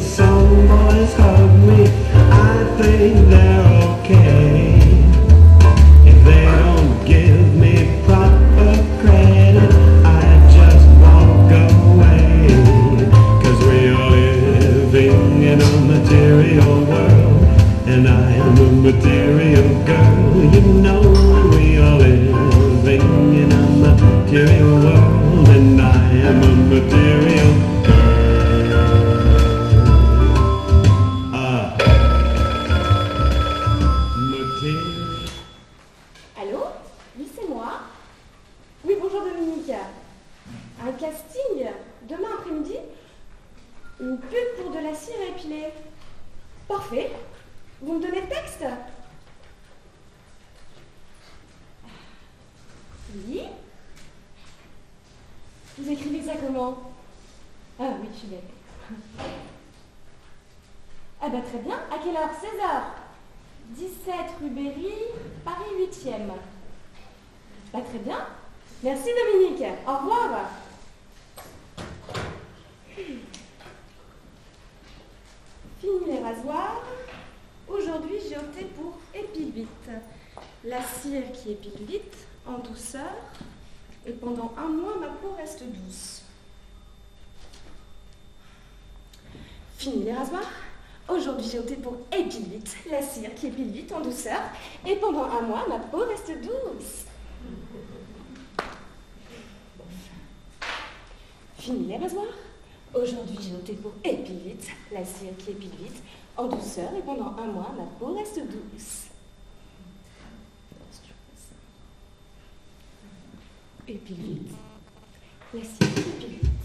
some boys hug me, I think they're okay. If they don't give me proper credit, I just walk away. 'Cause we are living in a material world, and I am a material girl. You know we are living in a material world, and I am a material material. Allô? Oui, c'est moi. Oui, bonjour Dominique. Un casting demain après-midi? Une pub pour de la cire à épiler. Parfait. Vous me donnez le texte? Oui. Vous écrivez ça comment? Ah oui, je suis bête. Ah bah très bien. À quelle heure? 16h. 17 rue Berry, Paris 8e. Bah très bien. Merci Dominique. Au revoir. Fini les rasoirs. Aujourd'hui, j'ai opté pour épile vite. La cire qui épile vite, en douceur. Et pendant un mois, ma peau reste douce. Fini les rasoirs. Aujourd'hui, j'ai opté pour épile vite. La cire qui épile vite, en douceur. Et pendant un mois, ma peau reste douce. Fini les rasoirs. Aujourd'hui, j'ai opté pour épile vite. La cire qui épile vite, en douceur. Et pendant un mois, ma peau reste douce. Épile vite. La cire qui épile vite.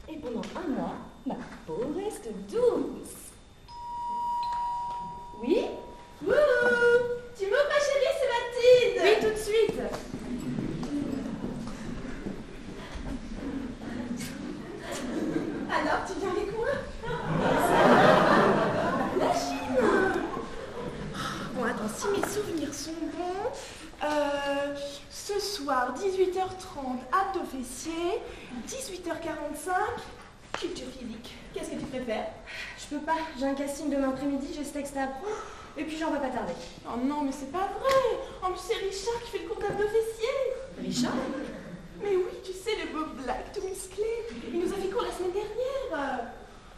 Et pendant un mois, ma peau reste douce. Oui? Wouhou! Tu m'ouvres ma chérie, c'est Mathilde! Oui, tout de suite! Alors, tu viens avec moi? La Chine! Bon, attends, si mes souvenirs sont bons, ce soir, 18h30, abdos fessiers, 18h45, culture physique. Qu'est-ce que tu préfères? Je peux pas, j'ai un casting demain après-midi, j'ai ce texte à apprendre, et puis j'en vais pas tarder. Oh non, mais c'est pas vrai! En plus, c'est Richard qui fait le cours d'abdos fessiers! Richard? Mais oui, tu sais, le beau black tout musclé. Il nous a fait cours la semaine dernière.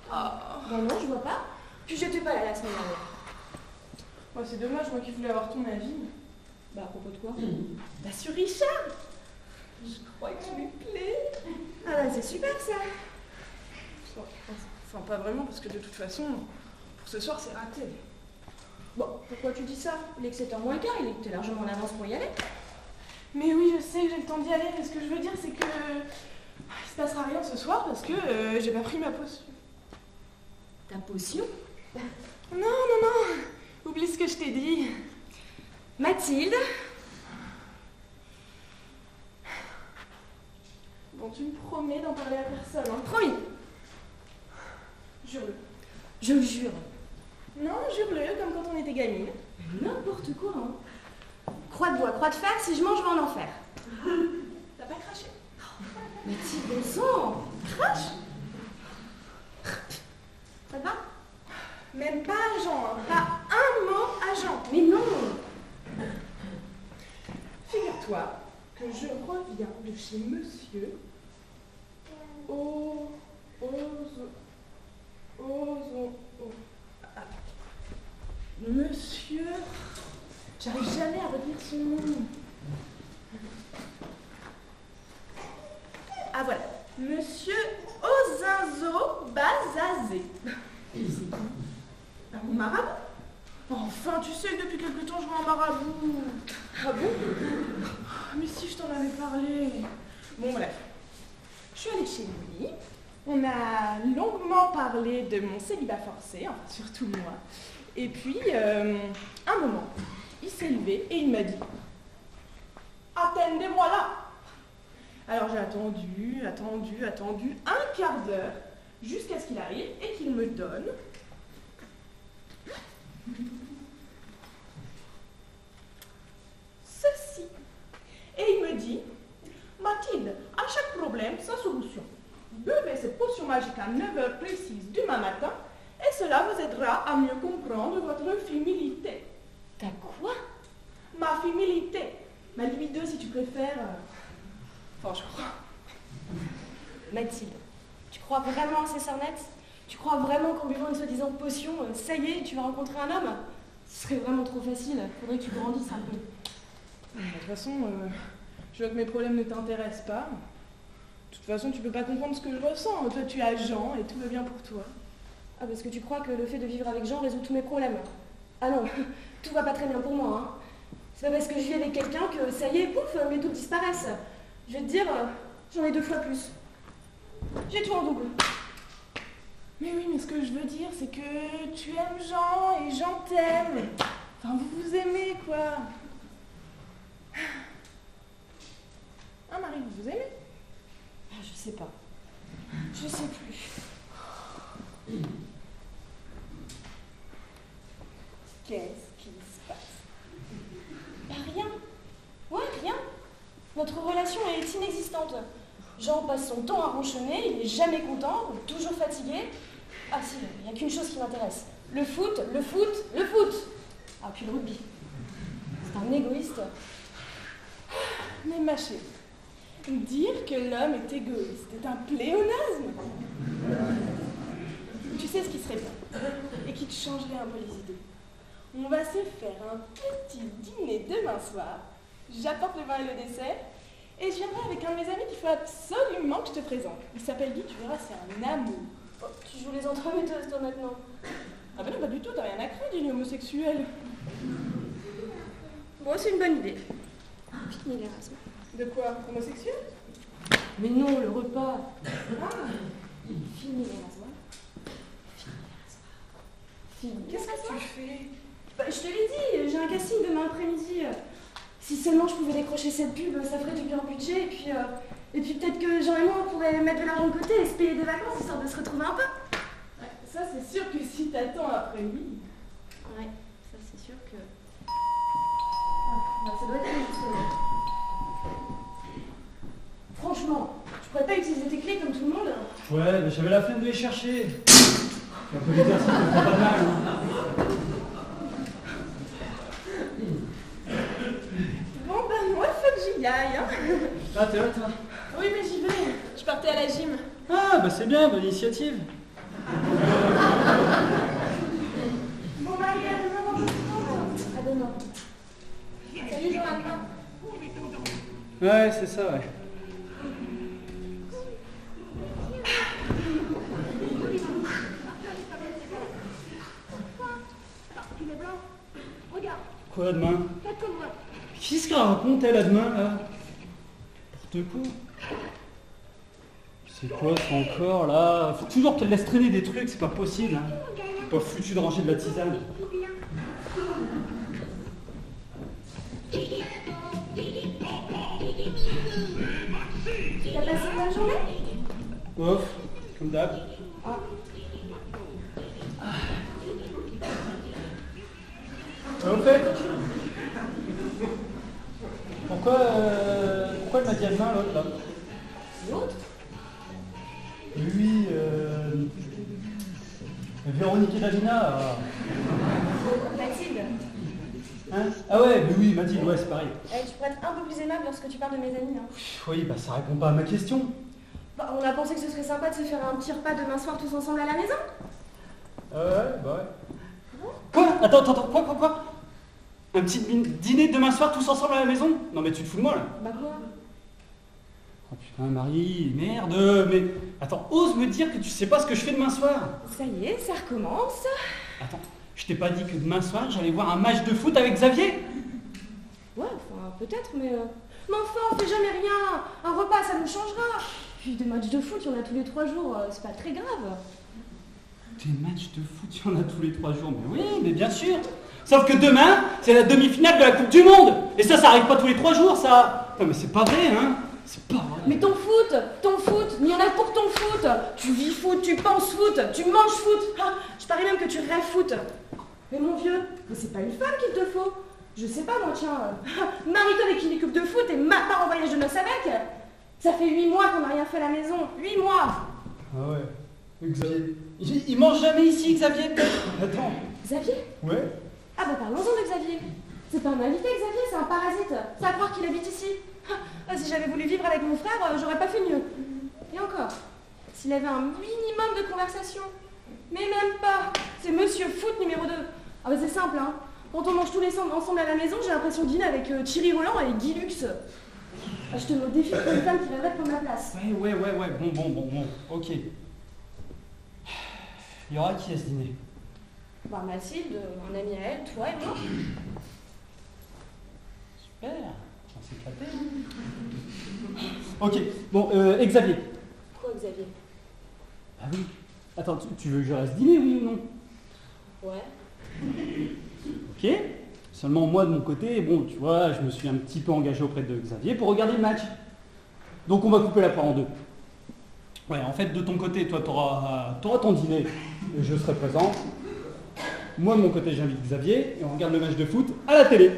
Oh. Ben non, je vois pas. Puis j'étais pas là la semaine dernière. Ouais, c'est dommage, moi qui voulais avoir ton avis. Bah, à propos de quoi? Bah, sur Richard. Je crois que tu lui plais. Ah bah, c'est super ça. Enfin, pas vraiment, parce que de toute façon, pour ce soir, c'est raté. Bon, pourquoi tu dis ça? Il est que 7h moins le quart, il était largement en avance pour y aller. Mais oui, je sais que j'ai le temps d'y aller, mais ce que je veux dire, c'est que il se passera rien ce soir parce que j'ai pas pris ma potion. Ta potion? Non, non, non. Oublie ce que je t'ai dit. Mathilde. Bon, tu me promets d'en parler à personne, hein? Promis. Jure-le. Je le jure. Non, jure-le, comme quand on était gamine. N'importe quoi, hein. Croix de bois, croix de fer, si je mange, je vais en enfer. T'as pas craché? Mathilde, bon sang! Crache? Ça te va? Même pas à Jean, hein. Pas un mot à Jean. Mais non! Figure-toi que je reviens de chez monsieur Monsieur... J'arrive jamais à retenir son nom. Ah voilà, Monsieur Ozinzo Bazazé. Et c'est qui? Mon marabout. Enfin, tu sais que depuis quelque temps, je vais en marabout. Ah bon? Mais si, je t'en avais parlé. Bon, bref. Je suis allée chez lui. On a longuement parlé de mon célibat forcé, enfin surtout moi. Et puis, un moment, il s'est levé et il m'a dit « Attendez-moi là !» Alors j'ai attendu un quart d'heure jusqu'à ce qu'il arrive et qu'il me donne ceci. Et il me dit « Mathilde, à chaque problème, sa solution. Buvez cette potion magique à 9h précises demain matin et cela vous aidera à mieux comprendre votre féminité. T'as quoi? Ma féminité. Ma libido, si tu préfères. Enfin, je crois. Mathilde, tu crois vraiment à ces sornettes? Tu crois vraiment qu'en buvant une soi-disant potion, ça y est, tu vas rencontrer un homme? Ce serait vraiment trop facile. Faudrait que tu grandisses un peu. De toute façon, je vois que mes problèmes ne t'intéressent pas. De toute façon, tu peux pas comprendre ce que je ressens. Toi, tu as Jean et tout va bien pour toi. Ah, parce que tu crois que le fait de vivre avec Jean résout tous mes problèmes? Ah non, tout va pas très bien pour moi, hein. C'est pas parce que je vis avec quelqu'un que ça y est, pouf, mes doutes disparaissent. Je vais te dire, j'en ai 2 fois plus. J'ai tout en double. Mais oui, mais ce que je veux dire, c'est que tu aimes Jean et Jean t'aime. Enfin, vous vous aimez, quoi. Ah, Marie, vous vous aimez? Ah, je sais pas. Je sais plus. Qu'est-ce qui se passe? Bah rien. Ouais, rien. Notre relation est inexistante. Jean passe son temps à ronchonner, il est jamais content, toujours fatigué. Ah si, il n'y a qu'une chose qui m'intéresse. Le foot, le foot, le foot. Ah, puis le rugby. C'est un égoïste. Mais ma chérie, dire que l'homme est égoïste est un pléonasme. Tu sais ce qui serait bien et qui te changerait un peu les idées. On va se faire un petit dîner demain soir. J'apporte le vin et le dessert. Et je viendrai avec un de mes amis qu'il faut absolument que je te présente. Il s'appelle Guy, tu verras, c'est un amour. Oh, tu joues les entremetteuses toi maintenant. Ah ben non, pas du tout, t'as rien à craindre, il est homosexuel. Bon, c'est une bonne idée. Fini l'Erasme. De quoi? Homosexuel? Mais non, le repas. Ah, Fini l'Erasme. Fini. qu'est-ce que tu fais? Bah, je te l'ai dit, j'ai un casting demain après-midi. Si seulement je pouvais décrocher cette pub, ça ferait du bien au budget. Et puis peut-être que Jean et moi, on pourrait mettre de l'argent de côté et se payer des vacances, histoire de se retrouver un peu. Ouais, ça, c'est sûr que si t'attends après lui. Ouais, ça c'est sûr que... Ah, ça doit être lui, justement. Franchement, tu pourrais pas utiliser tes clés comme tout le monde? Ouais, mais j'avais la flemme de les chercher. Un peu l'exercice, ça me fait pas de mal. Hein. Bon, ben moi, faut que j'y aille, hein. Ah, t'es là, toi? Oui, mais j'y vais. Je partais à la gym. Ah, bah c'est bien, bonne initiative. Bon, Marie, à demain. À demain. Salut Jean, à demain. Ouais, c'est ça, ouais. Quoi, demain? Qu'est-ce qu'elle raconte, elle, à demain, là? N'importe quoi. C'est quoi, ça encore, là? Faut toujours qu'elle laisse traîner des trucs, c'est pas possible, hein. Pas foutu de ranger de la tisane. T'as passé une bonne journée? Ouf, comme d'hab. Au fait, pourquoi elle m'a dit à demain, l'autre, là? L'autre? Oui, Véronique et Davina. Mathilde. Hein? Ah ouais, mais oui, Mathilde, ouais, c'est pareil. Tu pourrais être un peu plus aimable lorsque tu parles de mes amis. Hein. Oui, bah ça répond pas à ma question. Bah, on a pensé que ce serait sympa de se faire un petit repas demain soir tous ensemble à la maison. Ouais, bah ouais. Quoi? Attends, quoi? Un petit dîner demain soir tous ensemble à la maison? Non mais tu te fous de moi là? Bah quoi? Oh putain Marie, merde, mais... Attends, ose me dire que tu sais pas ce que je fais demain soir? Ça y est, ça recommence. Attends, je t'ai pas dit que demain soir j'allais voir un match de foot avec Xavier? Ouais, enfin, peut-être, mais enfin, on fait jamais rien. Un repas, ça nous changera. Puis des matchs de foot, il y en a tous les 3 jours, c'est pas très grave. Des matchs de foot, il y en a tous les 3 jours, mais oui, mais bien sûr. Sauf que demain, c'est la demi-finale de la Coupe du Monde. Et ça arrive pas tous les 3 jours, ça. Non mais c'est pas vrai, hein. C'est pas vrai. Mais ton foot, il y en a pour ton foot. Tu vis foot, tu penses foot, tu manges foot. Ah, je parie même que tu rêves foot. Mais mon vieux, mais c'est pas une femme qu'il te faut. Je sais pas, moi, tiens. Marie-toi avec une équipe de foot et ma part en voyage de noces avec. Ça fait 8 mois qu'on n'a rien fait à la maison. 8 mois. Ah ouais. Xavier. Il mange jamais ici, Xavier, peut-être. Attends. Xavier? Ouais. Ah bah parlons-en de Xavier. C'est pas un invité, Xavier, c'est un parasite. C'est à croire qu'il habite ici. Ah, si j'avais voulu vivre avec mon frère, j'aurais pas fait mieux. Et encore, s'il avait un minimum de conversation. Mais même pas. C'est Monsieur Foot numéro 2. Ah bah c'est simple, hein. Quand on mange tous les ensemble à la maison, j'ai l'impression de dîner avec Thierry Roland et Guy Lux. Ah, je te mets au défi pour une femme qui rêverait de prendre ma place. Ouais. Bon. Ok. Il y aura qui à ce dîner? Bah Mathilde, un ami à elle, toi et moi. Super. On s'est éclaté. Ok. Bon, Xavier. Quoi, Xavier? Ah oui. Attends, tu veux que je reste dîner, oui ou non? Ouais. Ok. Seulement moi de mon côté, bon, tu vois, je me suis un petit peu engagé auprès de Xavier pour regarder le match. Donc on va couper la part en deux. Ouais, en fait, de ton côté, toi, t'auras ton dîner et je serai présent. Moi, de mon côté, j'invite Xavier et on regarde le match de foot à la télé.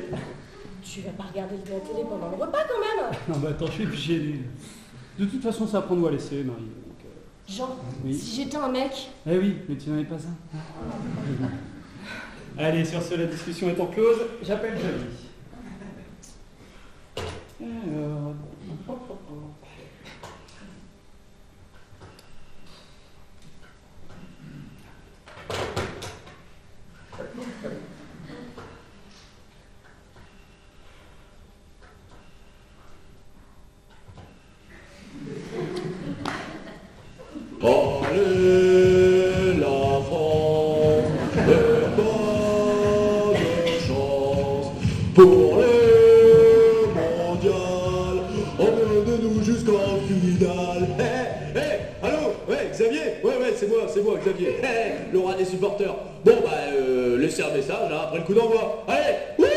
Tu vas pas regarder la télé pendant le repas quand même? Non, bah attends, je suis obligé. De toute façon, ça va prendre ou à laisser, Marie. Jean, Oui. si j'étais un mec... Eh oui, mais tu n'en es pas un. Allez, sur ce, la discussion étant close, j'appelle Xavier. Alors... Allez, la France, n'est pas de chance pour les mondiales. Emmenez-nous jusqu'en finale. Allô, ouais, Xavier? Ouais, c'est moi, Xavier. Le rat des supporters. Bon, laissez un message hein, après le coup d'envoi. Allez, oui!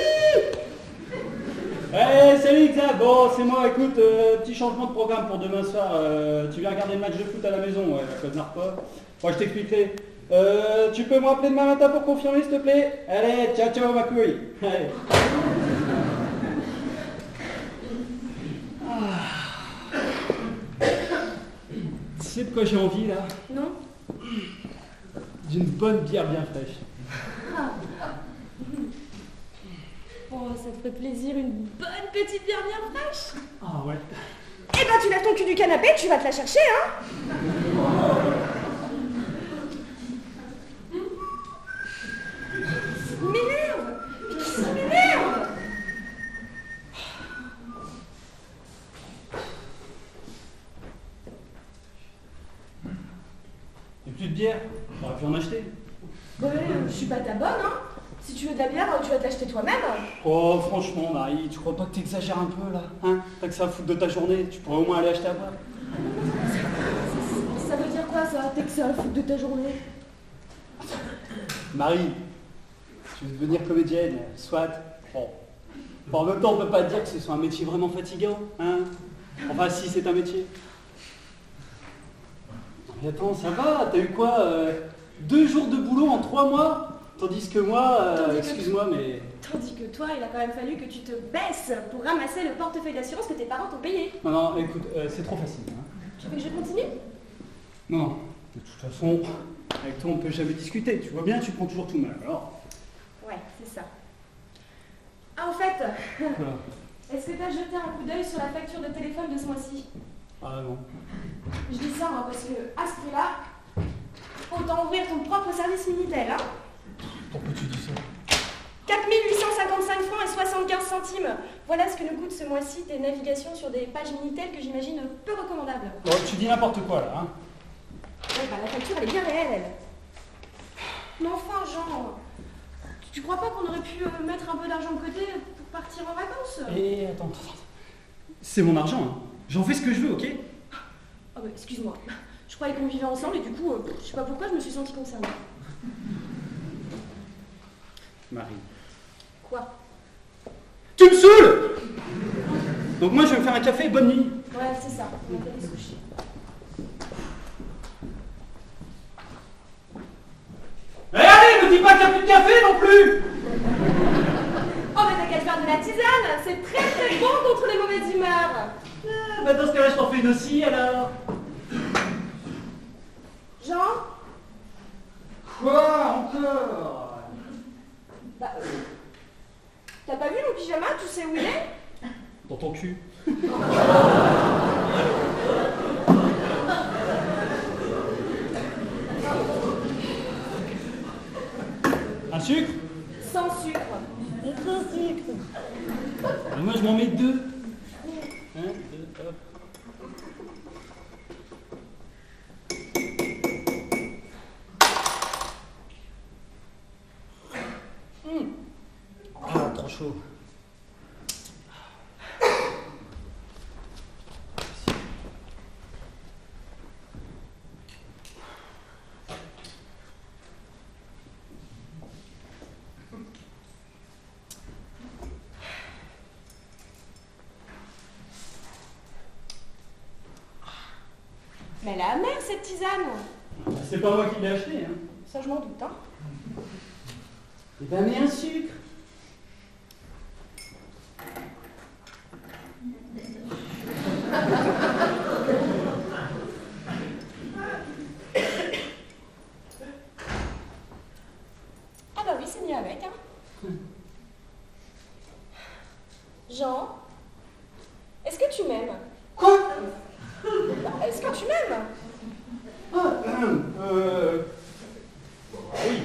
Hey, salut Xav. Bon, c'est moi, écoute, petit changement de programme pour demain soir. Tu viens regarder le match de foot à la maison, ouais, ça ne marche pas. Moi, je t'expliquerai. Tu peux me rappeler demain matin pour confirmer, s'il te plaît? Allez, ciao, ma couille. Allez. Tu sais de quoi j'ai envie, là? Non? D'une bonne bière bien fraîche. Oh, ça te ferait plaisir, une bonne petite bière bien fraîche? Ah ouais. Eh ben, tu lèves ton cul du canapé, tu vas te la chercher, hein? Ça m'énerve! Mais qui ça m'énerve? Y'a plus de bière? On aurait pu en acheter. Ouais, je suis pas ta bonne, hein? Si tu veux de la bière, tu vas te l'acheter toi-même. Oh, franchement, Marie, tu crois pas que t'exagères un peu, là? Hein? T'as que ça à foutre de ta journée, tu pourrais au moins aller acheter à boire. Ça veut dire quoi, ça? T'es que ça à foutre de ta journée? Marie, tu veux devenir comédienne, soit. Bon. En même temps, on peut pas dire que ce soit un métier vraiment fatigant, hein? Enfin, si, c'est un métier. Mais attends, ça va, t'as eu quoi 2 jours de boulot en 3 mois? Tandis que moi, excuse-moi, mais... Tandis que toi, il a quand même fallu que tu te baisses pour ramasser le portefeuille d'assurance que tes parents t'ont payé. Non, écoute, c'est trop facile. Hein. Tu veux que je continue? Non, de toute façon, avec toi, on peut jamais discuter. Tu vois bien, tu prends toujours tout mal, alors... Ouais, c'est ça. Ah, au fait, Voilà. est-ce que t'as jeté un coup d'œil sur la facture de téléphone de ce mois-ci? Ah non. Je dis ça, hein, parce que à ce prix-là, autant ouvrir ton propre service Minitel, hein? Pourquoi tu dis ça? 4 855 francs et 75 centimes. Voilà ce que nous coûte ce mois-ci tes navigations sur des pages Minitel que j'imagine peu recommandables. Bon, tu dis n'importe quoi, là, hein? Ouais, bah la facture, elle est bien réelle, elle. Mais enfin, Jean, tu crois pas qu'on aurait pu mettre un peu d'argent de côté pour partir en vacances? Et attends. C'est mon argent, hein. J'en fais ce que je veux, ok? Ah bah, excuse-moi. Je croyais qu'on vivait ensemble et du coup, je sais pas pourquoi, je me suis sentie concernée. Marie. Quoi? Tu me saoules! Donc moi, je vais me faire un café et bonne nuit. Ouais, c'est ça. On va aller se coucher. Eh allez, me dis pas qu'il n'y a plus de café non plus! Oh, mais t'as qu'à te faire de la tisane! C'est très très bon contre les mauvaises humeurs! Bah dans ce cas-là, je t'en fais une aussi, alors. Jean? Quoi encore? Bah, t'as pas vu mon pyjama? Tu sais où il est? Dans ton cul. Un sucre? Sans sucre. Sans sucre. Et moi je m'en mets 2. Un, deux, hop. Ah, trop chaud. Mais elle est amère cette tisane. C'est pas moi qui l'ai acheté, hein. Ça je m'en doute, hein. Eh ben, mets un sucre. Ah bah oui, c'est mieux avec, hein. Jean, est-ce que tu m'aimes? Quoi? Bah, est-ce que tu m'aimes? Oui,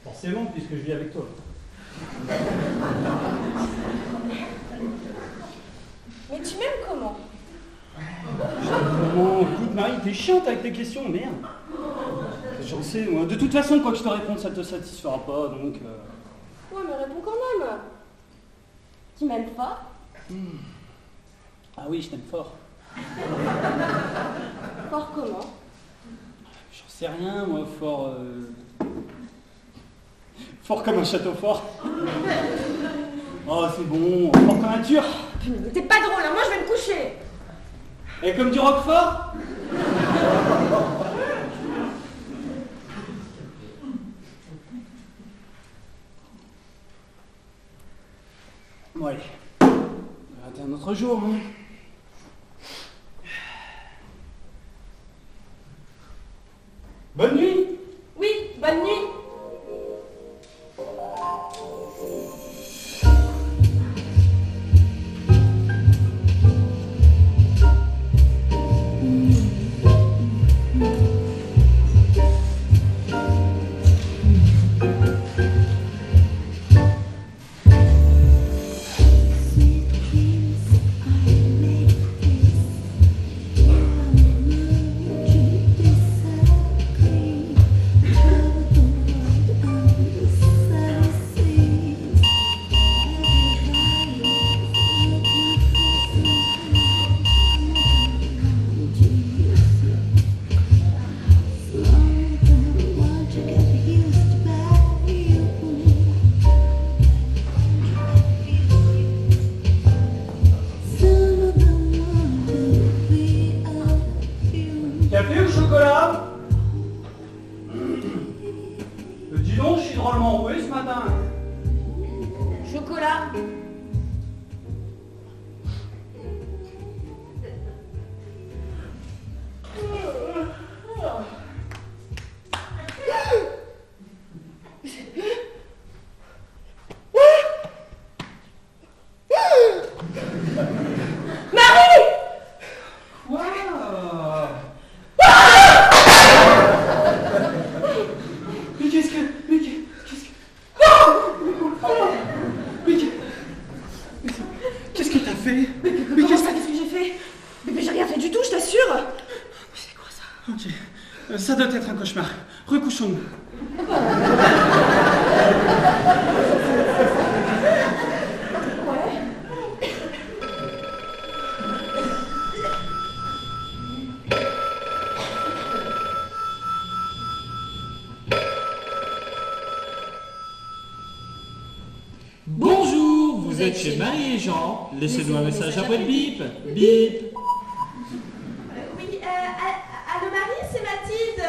forcément, puisque je vis avec toi. Mais tu m'aimes comment? Comment? Écoute, Marie, t'es chiante avec tes questions, merde. J'en sais, moi. De toute façon, quoi que je te réponde, ça te satisfera pas, donc... Ouais, mais réponds quand même. Tu m'aimes pas? Ah oui, je t'aime fort. Fort comment? J'en sais rien, moi, fort... Fort comme un château fort. Oh, c'est bon, fort comme un turc. T'es pas drôle, hein, moi je vais me coucher. Et comme du roquefort. Bon, allez. On va rater un autre jour, hein. Bonne nuit. Oui, bonne nuit. Café ou chocolat? Dis donc, je suis drôlement roué ce matin. Chocolat. Quoi? Mais qu'est-ce que... Mais qu'est-ce que t'as fait? Comment ça, qu'est-ce que j'ai fait? Mais j'ai rien fait du tout, je t'assure. C'est quoi ça? Ok, ça doit être un cauchemar. Recouchons-nous. Ouais. Bonjour, vous êtes chez Marie et Jean. Laissez-nous un message après le bip. Bip. Oui, allô Marie, c'est Mathilde.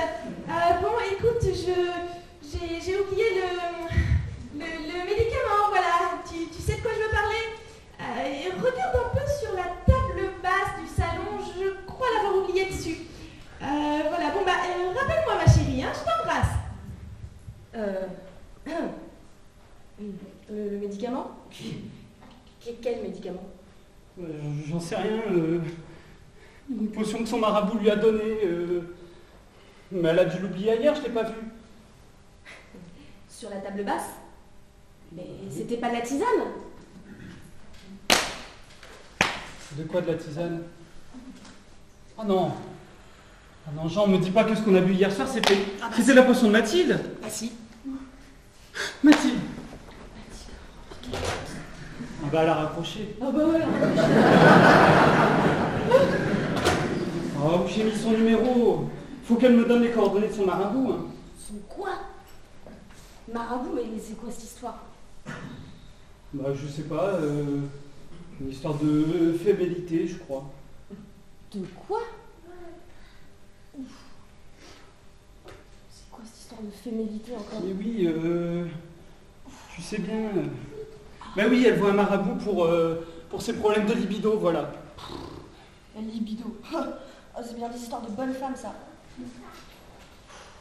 Bon, écoute, j'ai oublié le médicament, voilà. Tu sais de quoi je veux parler? Regarde un peu sur la table basse du salon, je crois l'avoir oublié dessus. Voilà, bon bah, rappelle-moi ma chérie, hein, je t'embrasse. Le médicament? Quel médicament? J'en sais rien. Une potion que son marabout lui a donnée. Mais elle a dû l'oublier ailleurs, je l'ai pas vue. Sur la table basse? Mais c'était pas de la tisane? De quoi, de la tisane? Ah non. Ah non, Jean, me dis pas que ce qu'on a bu hier soir, c'était la potion de Mathilde. Ah si. Mathilde. Ah bah elle a raccroché. Ah bah ouais. Oh, j'ai mis son numéro. Faut qu'elle me donne les coordonnées de son marabout. Hein. Son quoi? Marabout, mais c'est quoi cette histoire? Bah je sais pas, une histoire de fébrilité, je crois. De quoi? C'est quoi cette histoire de fémilité encore? Mais oui, tu sais bien. Bah oui, elle voit un marabout pour ses problèmes de libido, voilà. La libido. Oh, c'est bien des histoires de bonnes femmes, ça.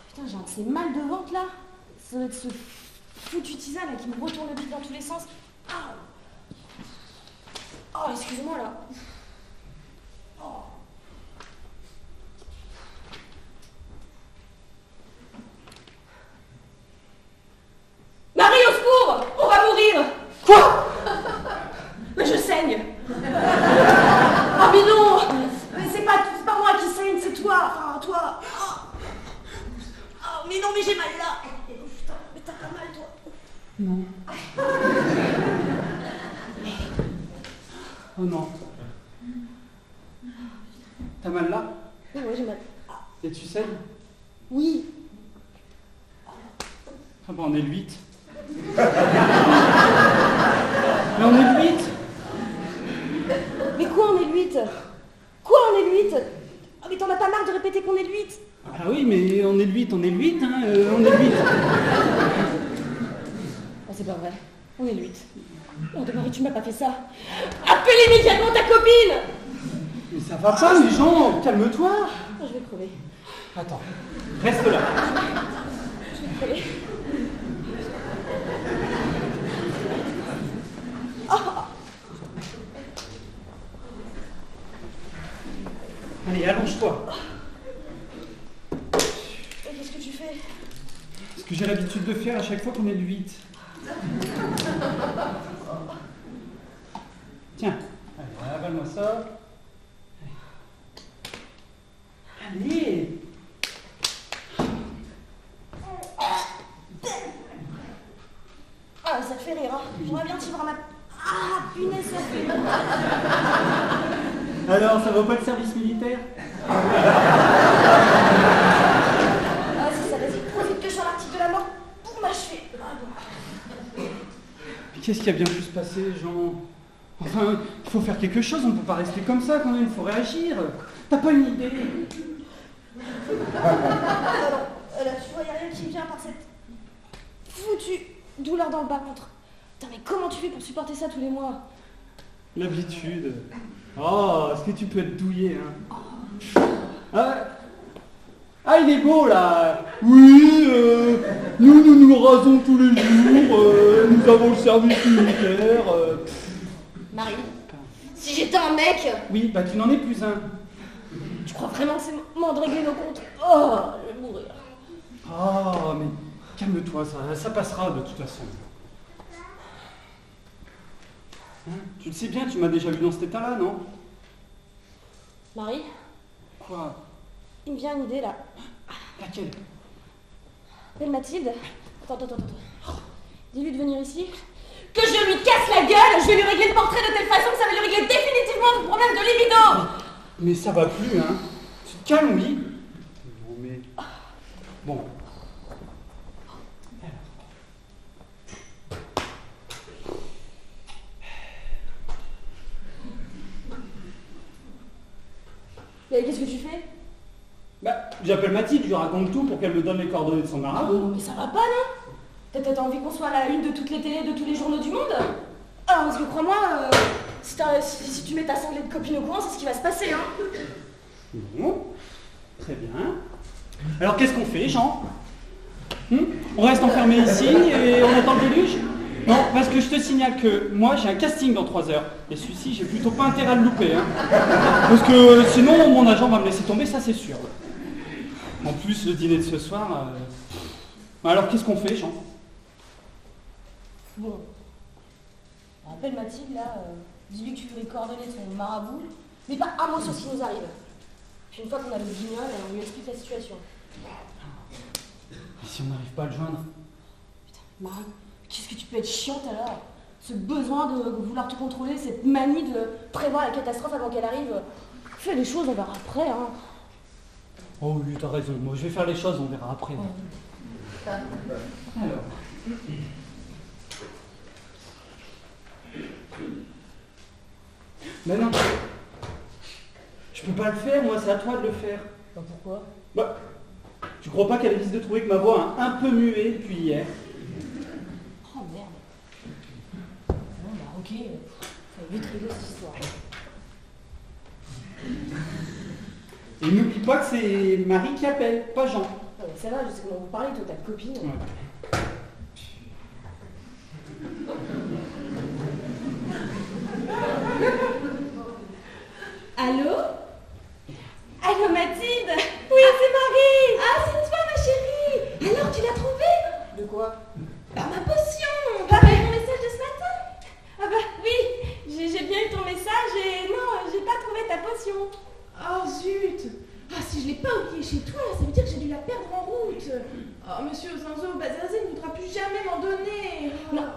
Putain, j'ai un de ces mal de ventre, là. Ça doit être ce foutu tisane là, qui me retourne le bide dans tous les sens. Ah. Oh, excuse-moi, là. Oh. Marie, au secours! On va mourir! Quoi? Mais je saigne! Ah mais non! Mais c'est pas moi qui saigne, c'est toi! Enfin, toi! Oh, mais non, mais j'ai mal là! Putain, mais t'as pas mal, toi! Non. Oh non. T'as mal là? Oui, j'ai mal. Et tu saignes? Oui! Ah bah on est le 8. Mais on est le 8. Mais quoi, on est le 8? Quoi, on est le 8? Oh, mais t'en as pas marre de répéter qu'on est le 8? Ah oui, mais on est le 8, hein, on est le 8. Oh, c'est pas vrai. On est le 8. Oh, de Marie, tu m'as pas fait ça. Appelle immédiatement ta copine! Mais ça va pas, les gens, calme-toi. Oh, je vais crever. Attends, reste là. Je vais crever. Allez, allonge-toi. Et qu'est-ce que tu fais? Ce que j'ai l'habitude de faire à chaque fois qu'on est le 8. Tiens, allez, avale-moi ça. Allez. Ah, ça te fait rire, hein? J'aimerais bien t'y voir ma... Ah, punaise, ça fait... Alors, ça vaut pas le service militaire? Ah, si ça va-y, trop vite que je suis à l'article de la mort pour m'achever. Ah, bon. Qu'est-ce qui a bien pu se passer, Jean? Enfin, il faut faire quelque chose, on ne peut pas rester comme ça quand même, il faut réagir. T'as pas une idée? Ah non, là, tu vois, y a rien qui vient par cette foutue douleur dans le bas-ventre. Putain, mais comment tu fais pour supporter ça tous les mois? L'habitude. Oh, est-ce que tu peux être douillé, hein? Ah, il est beau, là. Oui, nous rasons tous les jours, nous avons le service militaire. Marie, si j'étais un mec... Oui, bah tu n'en es plus un. Tu crois vraiment que c'est le moment de régler nos comptes? Oh, je vais mourir. Oh, mais calme-toi, ça passera de toute façon. Hein, tu le sais bien, tu m'as déjà vu dans cet état-là, non? Marie, Quoi? il me vient une idée, là. Laquelle? Appelle Mathilde. Attends. Dis-lui de venir ici. Que je lui casse la gueule, je vais lui régler le portrait de telle façon que ça va lui régler définitivement le problème de libido. Mais ça va plus, hein? Tu te calmes, oui? Non, mais... Bon. Mais qu'est-ce que tu fais? Bah, j'appelle Mathilde, je lui raconte tout pour qu'elle me donne les coordonnées de son marabout. Non, mais ça va pas, non? T'as envie qu'on soit à la une de toutes les télés, de tous les journaux du monde? Ah, parce que crois-moi, si tu mets ta sanglée de copine au courant, c'est ce qui va se passer, hein? Bon, très bien. Alors qu'est-ce qu'on fait, Jean? On reste enfermé ici et on attend le déluge? Non, parce que je te signale que moi j'ai un casting dans 3 heures. Et celui-ci, j'ai plutôt pas intérêt à le louper. Hein. Parce que sinon, mon agent va me laisser tomber, ça c'est sûr. En plus, le dîner de ce soir. Alors, qu'est-ce qu'on fait, Jean? Bon. Appelle Mathilde, là. Dis-lui que tu veux les coordonnées de son marabout. Mais pas un mot sur ce qui nous arrive. Puis une fois qu'on a le guignol, on lui explique la situation. Et si on n'arrive pas à le joindre? Marie, qu'est-ce que tu peux être chiante alors? Ce besoin de vouloir tout contrôler, cette manie de prévoir la catastrophe avant qu'elle arrive. Fais les choses, on verra après, hein. Oh oui, t'as raison. Moi, je vais faire les choses, on verra après. Alors. Mais non. Je peux pas le faire, moi, c'est à toi de le faire. Bah pourquoi? Bah, tu crois pas qu'elle risque de trouver que ma voix a un peu mué depuis hier? Oh merde. Bon bah ok, ça va vite régler cette histoire. Et n'oublie pas que c'est Marie qui appelle, pas Jean. Ah mais ça va, je sais comment vous parlez, toi, ta copine. Ouais. Allô? Allô Mathilde? Oui, c'est Marie! Ah, c'est toi, ma chérie! Alors, tu l'as trouvée? De quoi? Bah, ma potion! T'as eu mon message de ce matin? Ah bah oui, j'ai bien eu ton message et non, j'ai pas trouvé ta potion. Oh, zut! Ah, si je l'ai pas oubliée chez toi, ça veut dire que j'ai dû la perdre en route. Oh, monsieur Ozinzo Bazazé ne voudra plus jamais m'en donner. Non,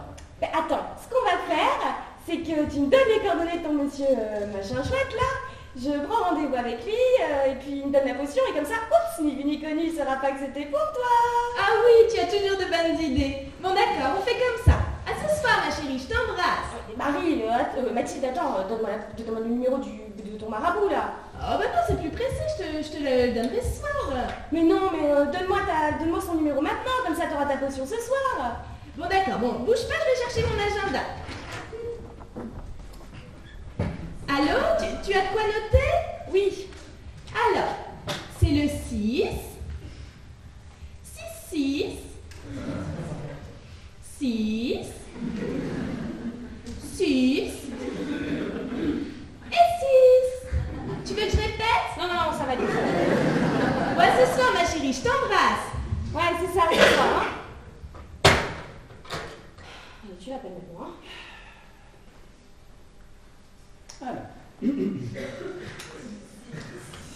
mais attends, ce qu'on va faire, c'est que tu me donnes les coordonnées de ton monsieur machin chouette là, je prends rendez-vous avec lui, et puis il me donne la potion, et comme ça, oups, ni vu ni connu, il saura pas que c'était pour toi. Ah oui, tu as toujours de bonnes idées. Bon, d'accord, on fait comme ça. À ce soir, ma chérie, je t'embrasse. Marie, Mathilde, attends, donne-moi le numéro de ton marabout là. Oh, bah non, c'est plus pressé, je te le donnerai ce soir. Mais non, mais donne-moi son numéro maintenant, comme ça t'auras ta potion ce soir. Bon, d'accord, bon, bouge pas, je vais chercher mon agenda. Allô, tu as de quoi noter? Oui. Alors, c'est le 6, 6, 6, 6 et 6. Tu veux que je répète? Non, ça va aller. Ouais, ce soir, ma chérie, je t'embrasse. Ouais, c'est ça, c'est ça, hein. Tu l'appelles maintenant, hein. Alors.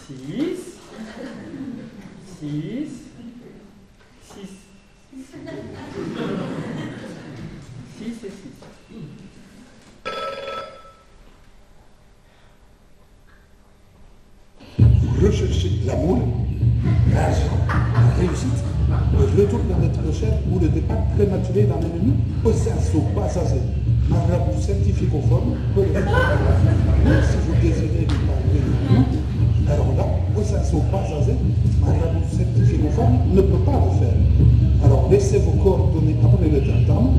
6, 6, 6. 6 et 6. Rechercher l'amour, l'argent, la réussite, le retour dans notre recherche ou le départ prématuré dans l'ennemi au sens au pas asé. Marabout certifié conforme peut le faire. Mais si vous désirez lui parler de nous, alors là, au sens au pas asé, Marabout certifié conforme ne peut pas le faire. Alors laissez vos coordonnées après le terme,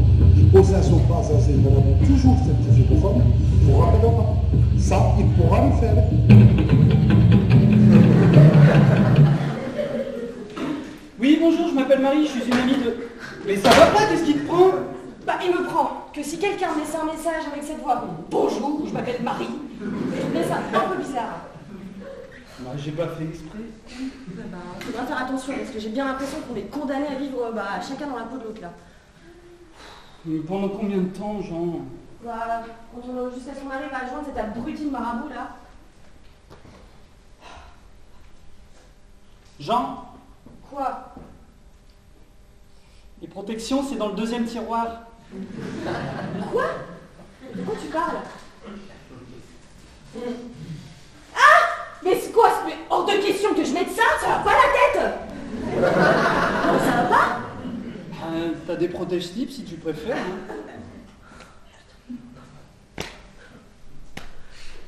au sens au pas asé, Marabout toujours certifié conforme, vous rappellera. Ça, il pourra le faire. Oui, bonjour, je m'appelle Marie, je suis une amie de... Mais ça va pas, qu'est-ce qui te prend? Bah, il me prend que si quelqu'un me laissait un message avec cette voix, bonjour, je m'appelle Marie, je trouvais ça un peu bizarre. Bah, j'ai pas fait exprès. Bah, faudra faire attention parce que j'ai bien l'impression qu'on est condamnés à vivre chacun dans la peau de l'autre là. Mais pendant combien de temps, Jean? Bah, jusqu'à ce qu'on arrive à joindre cet abruti de marabout là. Jean, Quoi? les protections, c'est dans le 2e tiroir. Quoi? De quoi tu parles? Ah! Mais c'est quoi? Mais hors de question que je mette ça, ça va pas la tête! Non, ça va pas? T'as des protège-slips si tu préfères. Hein.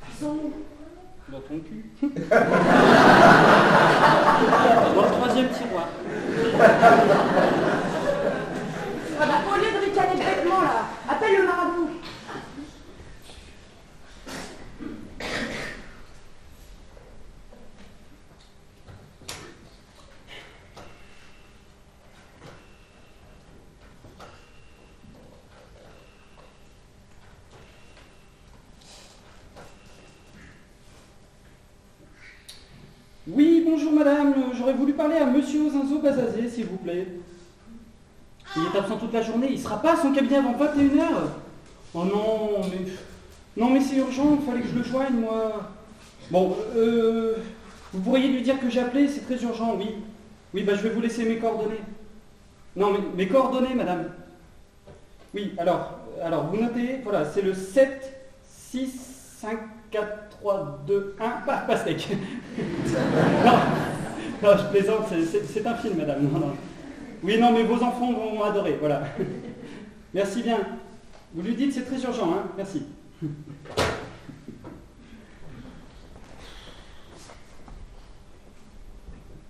Ils sont où? Dans ton cul. Dans le 3e tiroir. Ah bah, au lieu de ricaner bêtement là, appelle le marabout. madame, j'aurais voulu parler à monsieur Zinzo Bazazé, s'il vous plaît. Il est absent toute la journée, il sera pas à son cabinet avant 21h. Oh non, mais... Non, mais c'est urgent, il fallait que je le joigne, moi. Bon, vous pourriez lui dire que j'ai appelé, c'est très urgent, oui. Oui, bah je vais vous laisser mes coordonnées. Non, mais mes coordonnées, madame. Oui, alors vous notez, voilà, c'est le 7, 6, 5, 4, 3, 2, 1, pastèque. non, je plaisante, c'est un film, madame. Non. Oui, non, mais vos enfants vont adorer, voilà. Merci bien. Vous lui dites, c'est très urgent, hein, merci.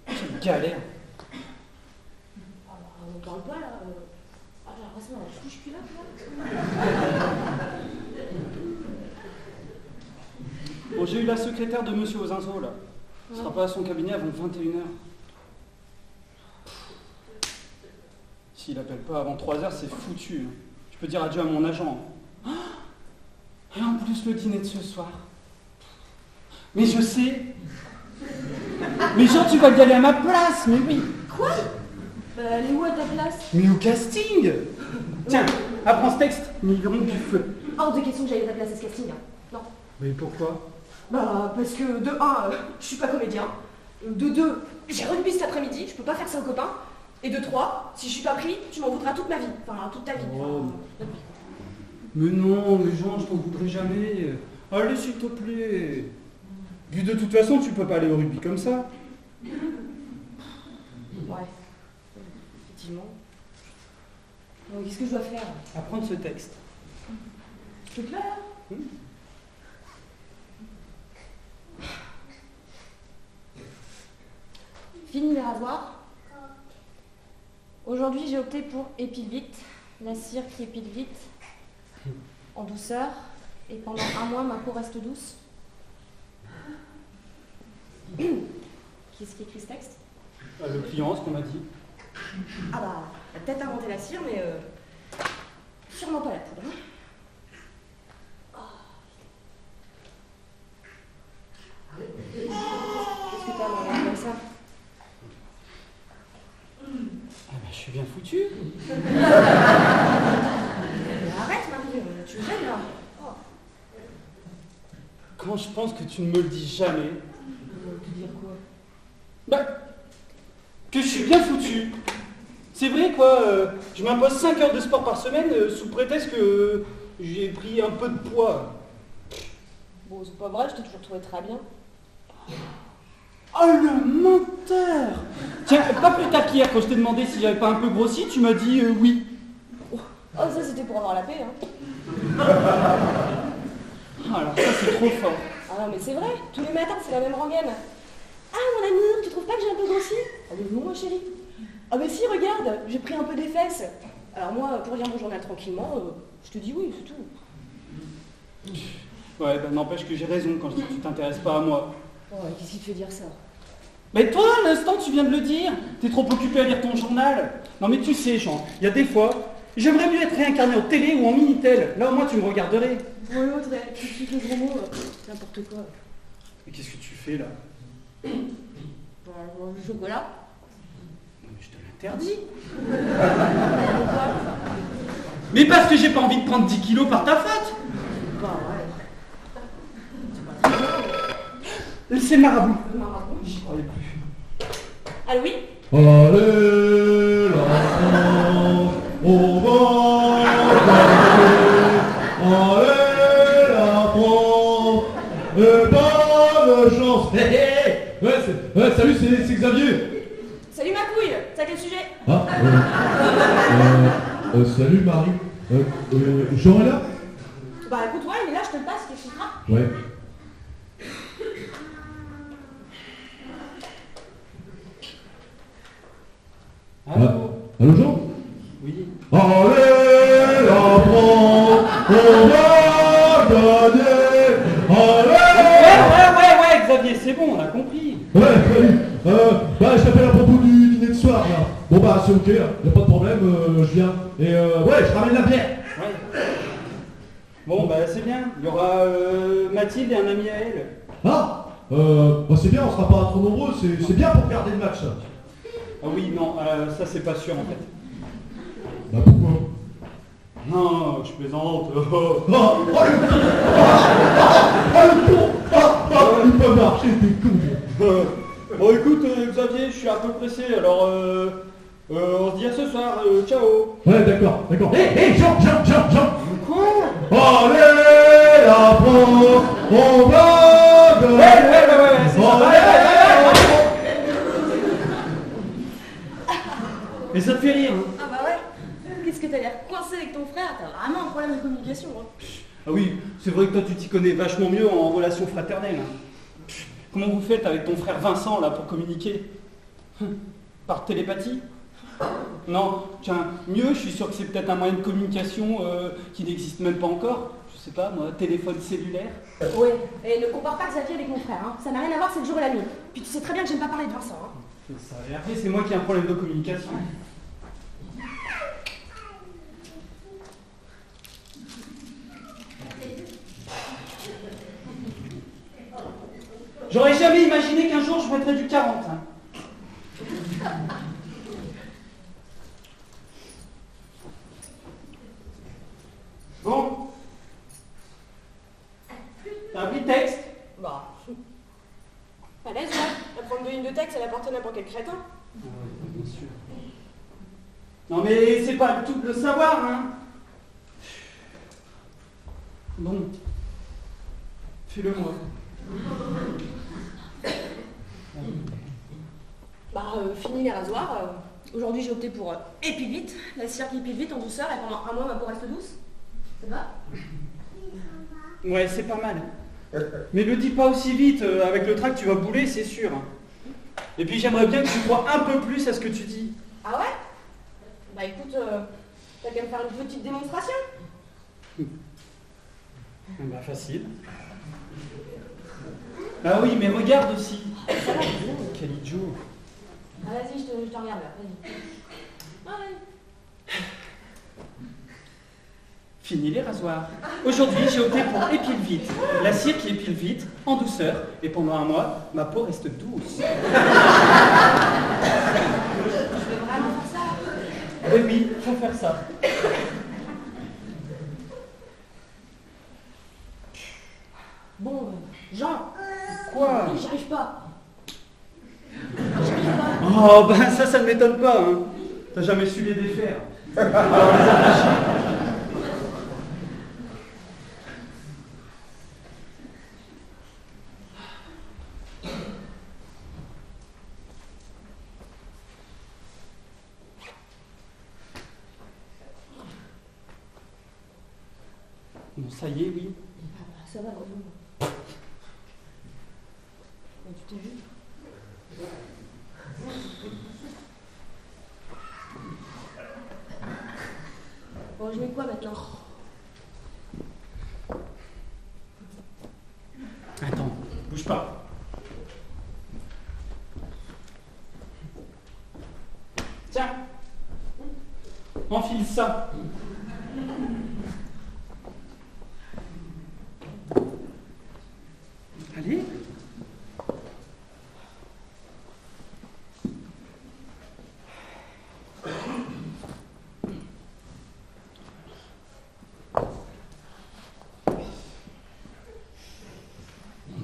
Quelle galère. On parle pas là. J'ai l'impression d'avoir couche culotte là. Bon, j'ai eu la secrétaire de monsieur Ozinzo, là. Il sera pas à son cabinet avant 21h. S'il appelle pas avant 3h, c'est foutu. Hein. Je peux dire adieu à mon agent. Et en plus, le dîner de ce soir. Mais je sais. Mais Jean, tu vas y aller à ma place, mais oui. Quoi? Elle est où à ta place? Mais au casting. Tiens, apprends ce texte. Migrons du feu. Hors de question que j'aille à ta place à ce casting. Hein. Non. Mais pourquoi? Bah, parce que de 1, je suis pas comédien. De 2, j'ai rugby cet après-midi, je peux pas faire ça aux copains. Et de 3, si je suis pas pris, tu m'en voudras toute ma vie. Enfin, toute ta vie. Oh. Mais non, mais Jean, je t'en voudrais jamais. Allez, s'il te plaît. Puis de toute façon, tu peux pas aller au rugby comme ça. Ouais. Effectivement. Donc, qu'est-ce que je dois faire? Apprendre ce texte. S'il te plaît, là. Fini les rasoirs. Aujourd'hui, j'ai opté pour épile vite, la cire qui épile vite, en douceur, et pendant 1 mois, ma peau reste douce. Qu'est-ce qui écrit ce texte? Le client, ce qu'on m'a dit. Ah bah, elle a peut-être inventé la cire, mais sûrement pas la poudre. Hein. Qu'est-ce que t'as à me regarder comme ça? Ah bah, je suis bien foutu. Mais arrête, Marie, tu me gênes là. Oh. Quand je pense que tu ne me le dis jamais. Te dire quoi? Bah, que je suis bien foutu. C'est vrai, quoi. Je m'impose 5 heures de sport par semaine sous prétexte que j'ai pris un peu de poids. Bon, c'est pas vrai, je t'ai toujours trouvé très bien. Oh, le menteur! Tiens, pas plus tard qu'hier, quand je t'ai demandé si j'avais pas un peu grossi, tu m'as dit oui. Oh, ça c'était pour avoir la paix, hein. Ah, alors ça, c'est trop fort. Ah non, mais c'est vrai, tous les matins, c'est la même rengaine. Ah, mon amour, tu trouves pas que j'ai un peu grossi? Ah, mais non, ma chérie. Ah, mais si, regarde, j'ai pris un peu des fesses. Alors moi, pour lire mon journal tranquillement, je te dis oui, c'est tout. Ouais, bah n'empêche que j'ai raison quand je dis que tu t'intéresses pas à moi. Oh, qu'est-ce qui te fait dire ça? Mais toi, à l'instant, tu viens de le dire. T'es trop occupé à lire ton journal. Non mais tu sais, Jean, il y a des fois, j'aimerais mieux être réincarné en télé ou en Minitel. Là, au moins, tu me regarderais. Pour l'autre, tu kiffes les gros mots, n'importe quoi. Mais qu'est-ce que tu fais, là? Bon, le chocolat. Non mais je te l'interdis. Pourquoi? Mais parce que j'ai pas envie de prendre 10 kilos par ta faute. Bah ouais. C'est le marabout. Le marabout. J'y croyais plus. Allô, oui? Allez, l'enfant, on va allez, l'enfant, et bonne chance. Salut, c'est Xavier. Salut ma couille, c'est à quel sujet? Ah, salut Marie. Jean est là? Bah écoute, ouais, il est là, je te le passe, tu t'expliqueras. Ouais. Allô Jean? Oui. Allez, l'enfant, on va gagner. Ouais, Xavier, c'est bon, on a compris. Ouais, salut. Je t'appelle à propos du dîner de soir, là. Bon, bah, c'est ok, y a pas de problème, je viens. Et ouais, je ramène la bière. Ouais. Bon, bah c'est bien. Il y aura Mathilde et un ami à elle. Ah, Bah c'est bien, on sera pas trop nombreux, c'est bien pour garder le match. Ça. Ah oui, non, ça c'est pas sûr en fait. Bah pourquoi? Non, je plaisante. Oh, oh, le con! Il peut marcher, t'es con. Bon écoute Xavier, je suis un peu pressé, alors on se dit à ce soir, ciao. Ouais, d'accord. Hé, Jean. Quoi? Allez, la France, on va gagner. Ouais, c'est ça. Mais ça te fait rire, hein? Ah bah ouais. Qu'est-ce que t'as l'air coincé avec ton frère? T'as vraiment un problème de communication, hein. Ah oui, c'est vrai que toi tu t'y connais vachement mieux en relation fraternelle. Hein. Comment vous faites avec ton frère Vincent là pour communiquer? Par télépathie? Non, tiens, mieux, je suis sûr que c'est peut-être un moyen de communication qui n'existe même pas encore. Je sais pas, moi, téléphone cellulaire. Ouais, et ne compare pas Xavier avec mon frère, hein. Ça n'a rien à voir, c'est le jour et la nuit. Puis tu sais très bien que j'aime pas parler de Vincent, hein. C'est ça, et après c'est moi qui ai un problème de communication. J'aurais jamais imaginé qu'un jour je mettrais du 40. Hein. Bon. T'as appris le texte? Bah. À l'aise, ouais. Apprendre 2 lignes de texte, elle apporte à n'importe quel crétin. Bien sûr. Non mais c'est pas tout de le savoir, hein. Bon. Fais-le moi. Bah, fini les rasoirs. Aujourd'hui, j'ai opté pour épilvite. La cire qui épile vite en douceur et pendant 1 mois, ma peau reste douce. Ça va? Ouais, c'est pas mal. Mais le dis pas aussi vite, avec le trac tu vas bouler, c'est sûr. Et puis j'aimerais bien que tu crois un peu plus à ce que tu dis. Ah ouais? Bah écoute, t'as qu'à me faire une petite démonstration. Bah facile. Ah oui, mais regarde aussi. Quel idiot. Ah vas-y, je te regarde là, vas-y. Ouais. Fini les rasoirs. Aujourd'hui, j'ai opté pour épile-vite. La cire qui épile vite, en douceur, et pendant 1 mois, ma peau reste douce. Je veux vraiment faire ça. Oui, faut faire ça. Bon, Jean. Quoi? J'y arrive pas. Oh, ben ça ne m'étonne pas, hein. T'as jamais su les défaire. Alors les attacher. Bon, ça y est, oui. Ça va, heureusement. Tu t'es vu? Bon, je mets quoi maintenant? Attends, bouge pas. Tiens, enfile ça. Allez.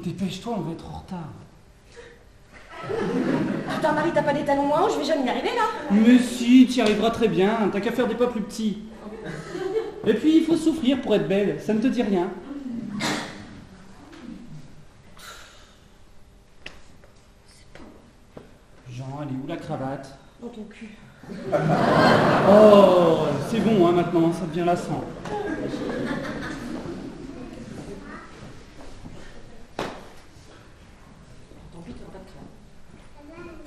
Dépêche-toi, on va être en retard. Putain, Marie, t'as pas des talons moins hauts, je vais jamais y arriver là. Mais si, tu y arriveras très bien, t'as qu'à faire des pas plus petits. Et puis, il faut souffrir pour être belle, ça ne te dit rien. Jean, elle est où la cravate? Dans ton cul. Oh, c'est bon hein, maintenant, ça devient lassant. Tant pis, t'auras pas de cravate.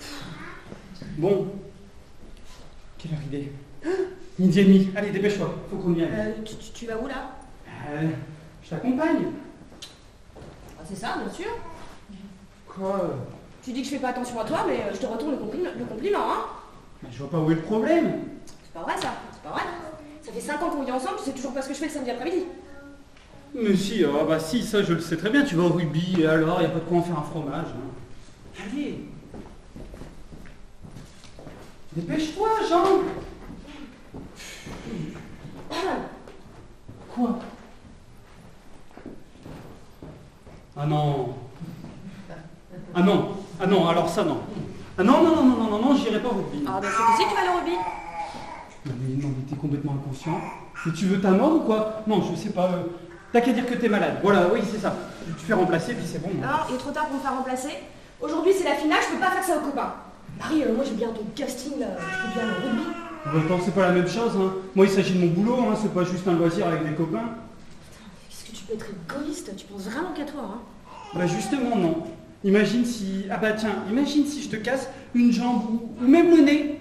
Bon. Quelle heure il est? 12h30. Allez, dépêche-toi, faut qu'on y aille. Tu vas où là? Je t'accompagne. Ah, c'est ça, bien sûr. Quoi? Tu dis que je fais pas attention à toi, mais je te retourne le compliment, hein? Mais je vois pas où est le problème. C'est pas vrai ça, c'est pas vrai. Ça fait 5 ans qu'on vit ensemble, tu sais toujours pas ce que je fais le samedi après-midi. Mais si, ah bah si, ça je le sais très bien, tu vas au rugby, et alors, il n'y a pas de quoi en faire un fromage. Hein. Allez. Dépêche-toi, Jean. Quoi? Ah non. Ah non. Ah non, alors ça non. Ah non, non, non, non, non, non, non, j'irai pas au rugby. Ah bah c'est que tu vas aller au rugby. Non, mais t'es complètement inconscient. Mais tu veux ta mort ou quoi? Non, je sais pas. T'as qu'à dire que t'es malade. Voilà, oui, c'est ça. Tu te fais remplacer, puis c'est bon. Non, il est trop tard pour me faire remplacer. Aujourd'hui c'est la finale, je peux pas faire ça aux copains. Marie, moi j'ai bien ton casting là, je peux bien aller au rugby. En même temps, c'est pas la même chose. Hein. Moi, il s'agit de mon boulot, hein. C'est pas juste un loisir avec des copains. Qu'est-ce que tu peux être égoïste? Tu penses vraiment qu'à toi, hein? Bah justement, non. Imagine si... Ah bah tiens, imagine si je te casse une jambe ou même le nez.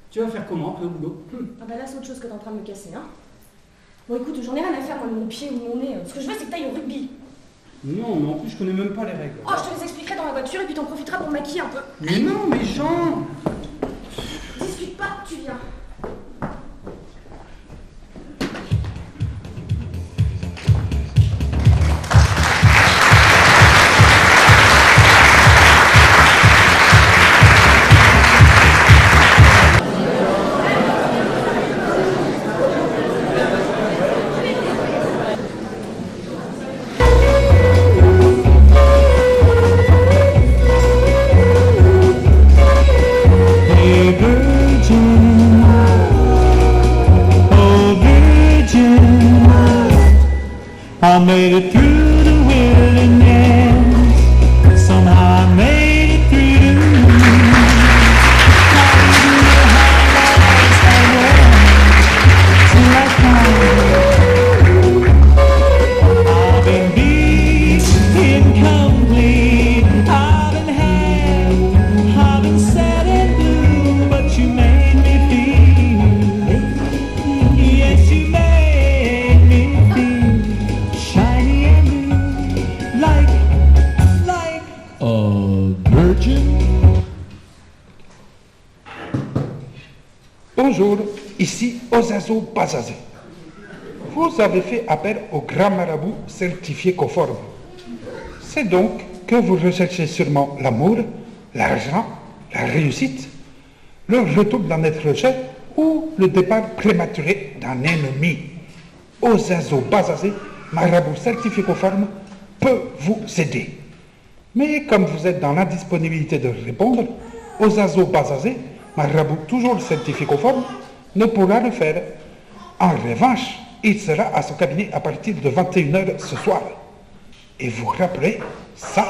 Tu vas faire comment, un peu au boulot? Ah bah là c'est autre chose que t'es en train de me casser, hein. Bon écoute, j'en ai rien à faire moi de mon pied ou de mon nez. Ce que je veux c'est que t'ailles au rugby. Non, mais en plus, je connais même pas les règles. Oh, je te les expliquerai dans la voiture et puis t'en profiteras pour me maquiller un peu. Mais non, mais Jean! Discute pas, tu viens. Hey, virgin, oh virgin, I made it through the wilderness, somehow I made it through. Till I found I've been beat, incomplete, I've been had, I've been sad and blue, but you made me feel, yes you made me feel shiny and new, like a virgin. Bonjour, ici Ozazo Bazazé. Vous avez fait appel au grand marabout certifié conforme. C'est donc que vous recherchez sûrement l'amour, l'argent, la réussite, le retour d'un être cher ou le départ prématuré d'un ennemi. Ozazo Bazazé, marabout certifié conforme, peut vous aider. Mais comme vous êtes dans l'indisponibilité de répondre, Ozazo Bazazé, marabout toujours certifié conforme, ne pourra le faire. En revanche, il sera à son cabinet à partir de 21h ce soir. Et vous rappelez, ça,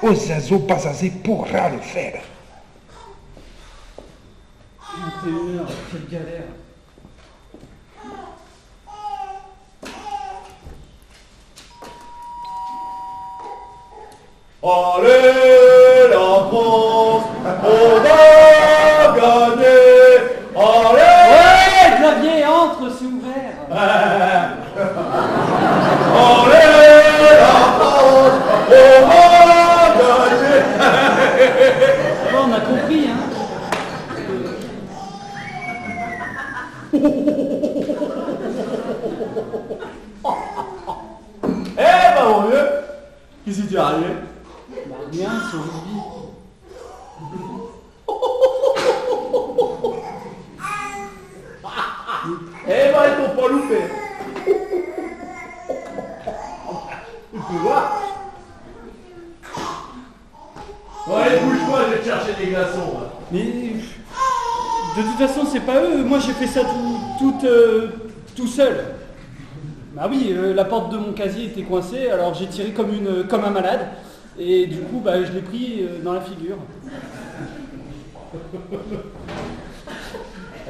Ozazo Bazazé pourra le faire. 21h, quelle galère. Allez, la France, on va gagner. Allez. Ouais, Xavier, entre, c'est ouvert. Allez, la France, on va gagner. Bon, on a compris, hein. Eh ben mon vieux, qu'est-ce qui t'est arrivé? Bah rien, c'est au rugby. Eh ben ils t'ont pas loupé. Tu peux voir. Bon, allez, bouge-toi, je vais te chercher des glaçons. Là. Mais de toute façon, c'est pas eux. Moi, j'ai fait ça tout seul. Bah oui, la porte de mon casier était coincée, alors j'ai tiré comme un malade. Et du coup, bah, je l'ai pris dans la figure.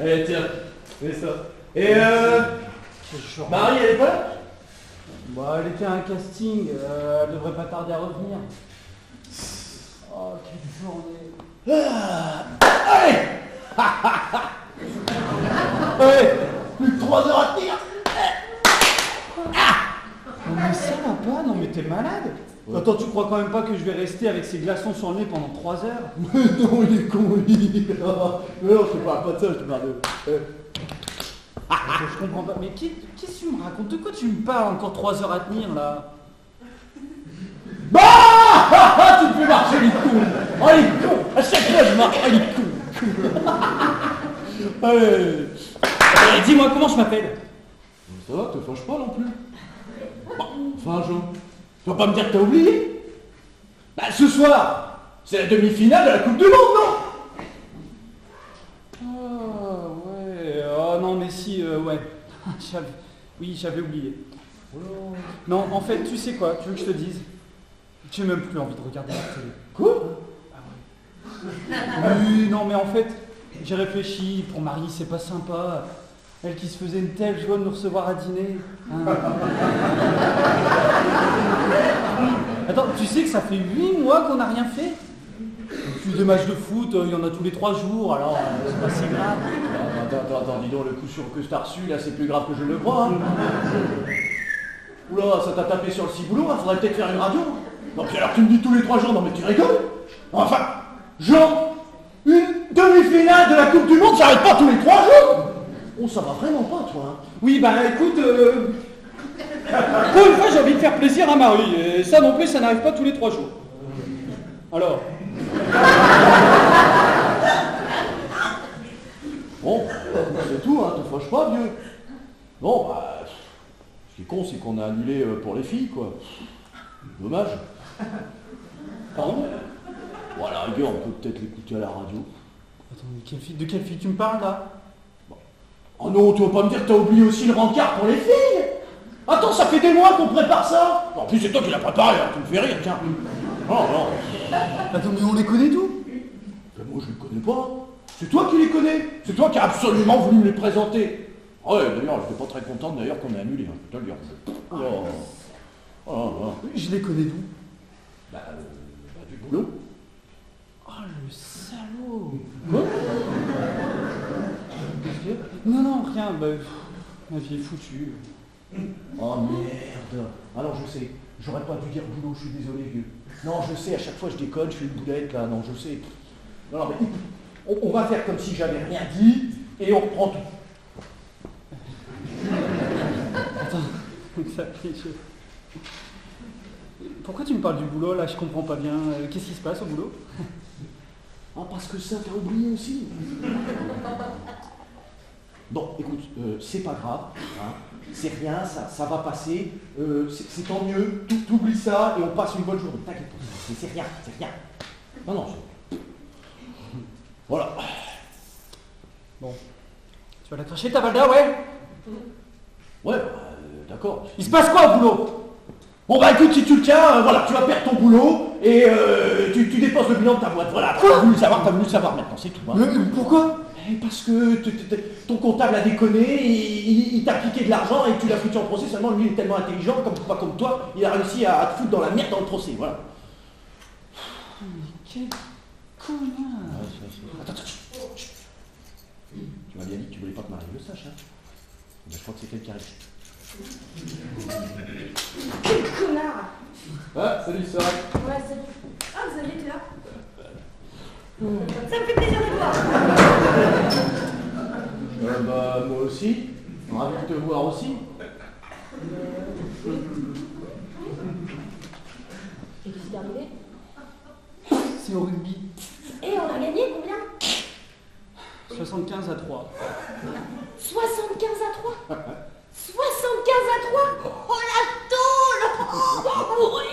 Allez, tiens, fais ça. Et Marie, elle est pas là? Bah, elle était à un casting, elle devrait pas tarder à revenir. Oh, quelle journée. Allez. Allez, plus de 3 heures à tenir. Non mais ça va pas, non mais t'es malade. Attends, tu crois quand même pas que je vais rester avec ces glaçons sur le nez pendant 3 heures? Mais non, il est con, lui. Non, c'est pas de ça, je te parle de... Je comprends pas. Mais qu'est-ce que tu me racontes? De quoi tu me parles? Encore 3 heures à tenir là. Bah tu me fais marcher les couilles. Oh les cons. À chaque fois je marche. Oh les couilles. Allez. Dis-moi comment je m'appelle. Ça va, te fâche pas non plus. Bon, enfin, Jean, tu vas pas me dire que t'as oublié? Bah, ce soir, c'est la demi-finale de la Coupe du Monde, non? Ah ouais. Oh non mais si, ouais. J'avais oublié. Non, en fait, tu sais quoi? Tu veux que je te dise? J'ai même plus envie de regarder la télé. Quoi? Oui, non mais en fait, j'ai réfléchi. Pour Marie, c'est pas sympa. Elle qui se faisait une telle joie de nous recevoir à dîner. Hein. Attends, tu sais que ça fait 8 mois qu'on n'a rien fait? Et puis des matchs de foot, il y en a tous les 3 jours, alors c'est pas si grave. Attends, dis donc, le coup sûr que t'as reçu, là, c'est plus grave que je le crois. Hein. Oula, ça t'a tapé sur le ciboulot, hein, faudrait peut-être faire une radio. Non, puis alors tu me dis tous les 3 jours, non mais tu rigoles? Enfin, Jean, une demi-finale de la Coupe du Monde, ça arrête pas tous les 3 jours. Oh, ça va vraiment pas, toi, hein. Oui, bah écoute, pour une fois j'ai envie de faire plaisir à Marie, et ça non plus, ça n'arrive pas tous les 3 jours. Alors? Bon, c'est tout, hein, te fâche pas, vieux. Bon, bah, ce qui est con, c'est qu'on a annulé pour les filles, quoi. Dommage. Pardon? Bon, à la rigueur, on peut peut-être l'écouter à la radio. Attends, de quelle fille tu me parles, là? Oh non, tu vas pas me dire que t'as oublié aussi le rencard pour les filles? Attends, ça fait des mois qu'on prépare ça. En plus, c'est toi qui l'as préparé, hein, tu me fais rire, tiens. Non. Attends, mais on les connaît d'où? Ben moi, je les connais pas. C'est toi qui les connais. C'est toi qui as absolument voulu me les présenter. Ah ouais, d'ailleurs, j'étais pas très contente d'ailleurs qu'on ait annulé, hein, je peux te le dire. Oh. Je les connais d'où? Bah, du boulot. Oh, le salaud! Quoi? Non, rien, bah, ma vie est foutue. Oh merde. Alors je sais, j'aurais pas dû dire boulot, je suis désolé vieux. Non, je sais, à chaque fois je déconne, je fais une boulette là, non, je sais. Non, mais on va faire comme si j'avais rien dit et on reprend tout. Attends, pourquoi tu me parles du boulot là? Je comprends pas bien. Qu'est-ce qui se passe au boulot? Ah, parce que ça, t'as oublié aussi. Bon, écoute, c'est pas grave, hein. C'est rien, ça va passer, c'est tant mieux, t'oublies ça et on passe une bonne journée. T'inquiète pas, c'est rien. Non, c'est... Voilà. Bon. Tu vas la cracher ta Valda, ouais? Ouais, d'accord. Il se passe quoi au boulot? Bon bah écoute, si tu le tiens, voilà, tu vas perdre ton boulot et tu déposes le bilan de ta boîte. Voilà, t'as voulu le savoir maintenant, c'est tout. Hein. Mais pourquoi? Parce que ton comptable a déconné, il t'a piqué de l'argent et tu l'as foutu en procès, seulement lui il est tellement intelligent, pas comme toi, il a réussi à te foutre dans la merde dans le procès, voilà. Mais quel connard! Attends, chut. Tu m'as bien dit que tu voulais pas que Marie le sache, hein. Mais je crois que c'est elle qui arrive. Quel connard! Ah, salut Sarah. Ouais, salut. Ah, Xavier, t'es là? Ça me fait plaisir de te voir. Bah moi aussi. Ravi de te voir aussi. Et qu'est-ce qui est arrivé? C'est au rugby. Et on a gagné combien? 75 à 3. 75 à 3. 75 à 3. Oh la tôle. Bourré.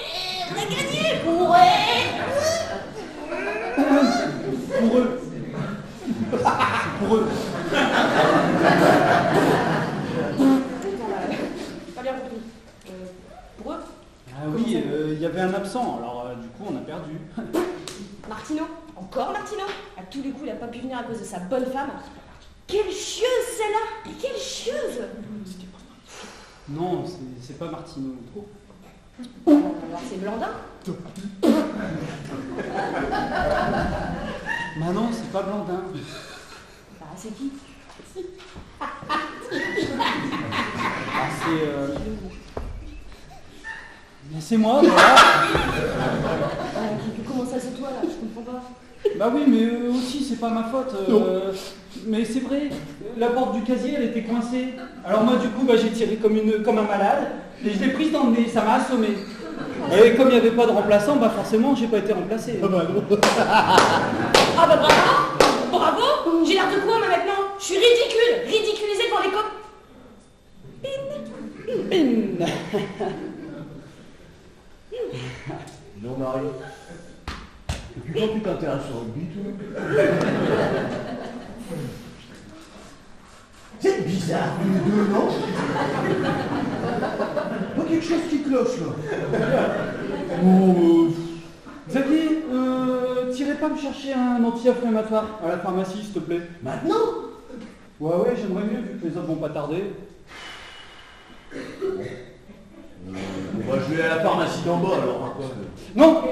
On a gagné. Bourré. Pour eux. C'est pour eux. Pas bien compris. Pour eux? Ah oui, il y avait un absent, alors du coup on a perdu. Martino? Encore Martino? À tous les coups, il a pas pu venir à cause de sa bonne femme. Quelle chieuse celle-là! Mais quelle chieuse! Non, c'est pas Martino. Alors c'est Blandin? Bah non, c'est pas Blandin. Bah c'est qui? Ah, c'est... Mais c'est moi, voilà. Comment ça c'est toi là? Je comprends pas. Bah oui, mais aussi, c'est pas ma faute. Mais c'est vrai, la porte du casier, elle était coincée. Alors moi, du coup, bah, j'ai tiré comme un malade, et je l'ai prise dans le nez, ça m'a assommé. Et comme il n'y avait pas de remplaçant, bah forcément, j'ai pas été remplacé. Ah bah bravo. Bravo. J'ai l'air de quoi, moi, maintenant? Je suis ridicule. Ridiculisée devant les copines. Non, Marie. Depuis quand tu t'intéresses au rugby, toi? C'est bizarre, tous les deux, non? Il y a quelque chose qui cloche, là. Oh, Xavier, t'irais pas me chercher un anti-inflammatoire à la pharmacie, s'il te plaît? Maintenant? Ouais, j'aimerais mieux, vu que les autres vont pas tarder. On va jouer à la pharmacie d'en bas, alors, hein, quoi. Non.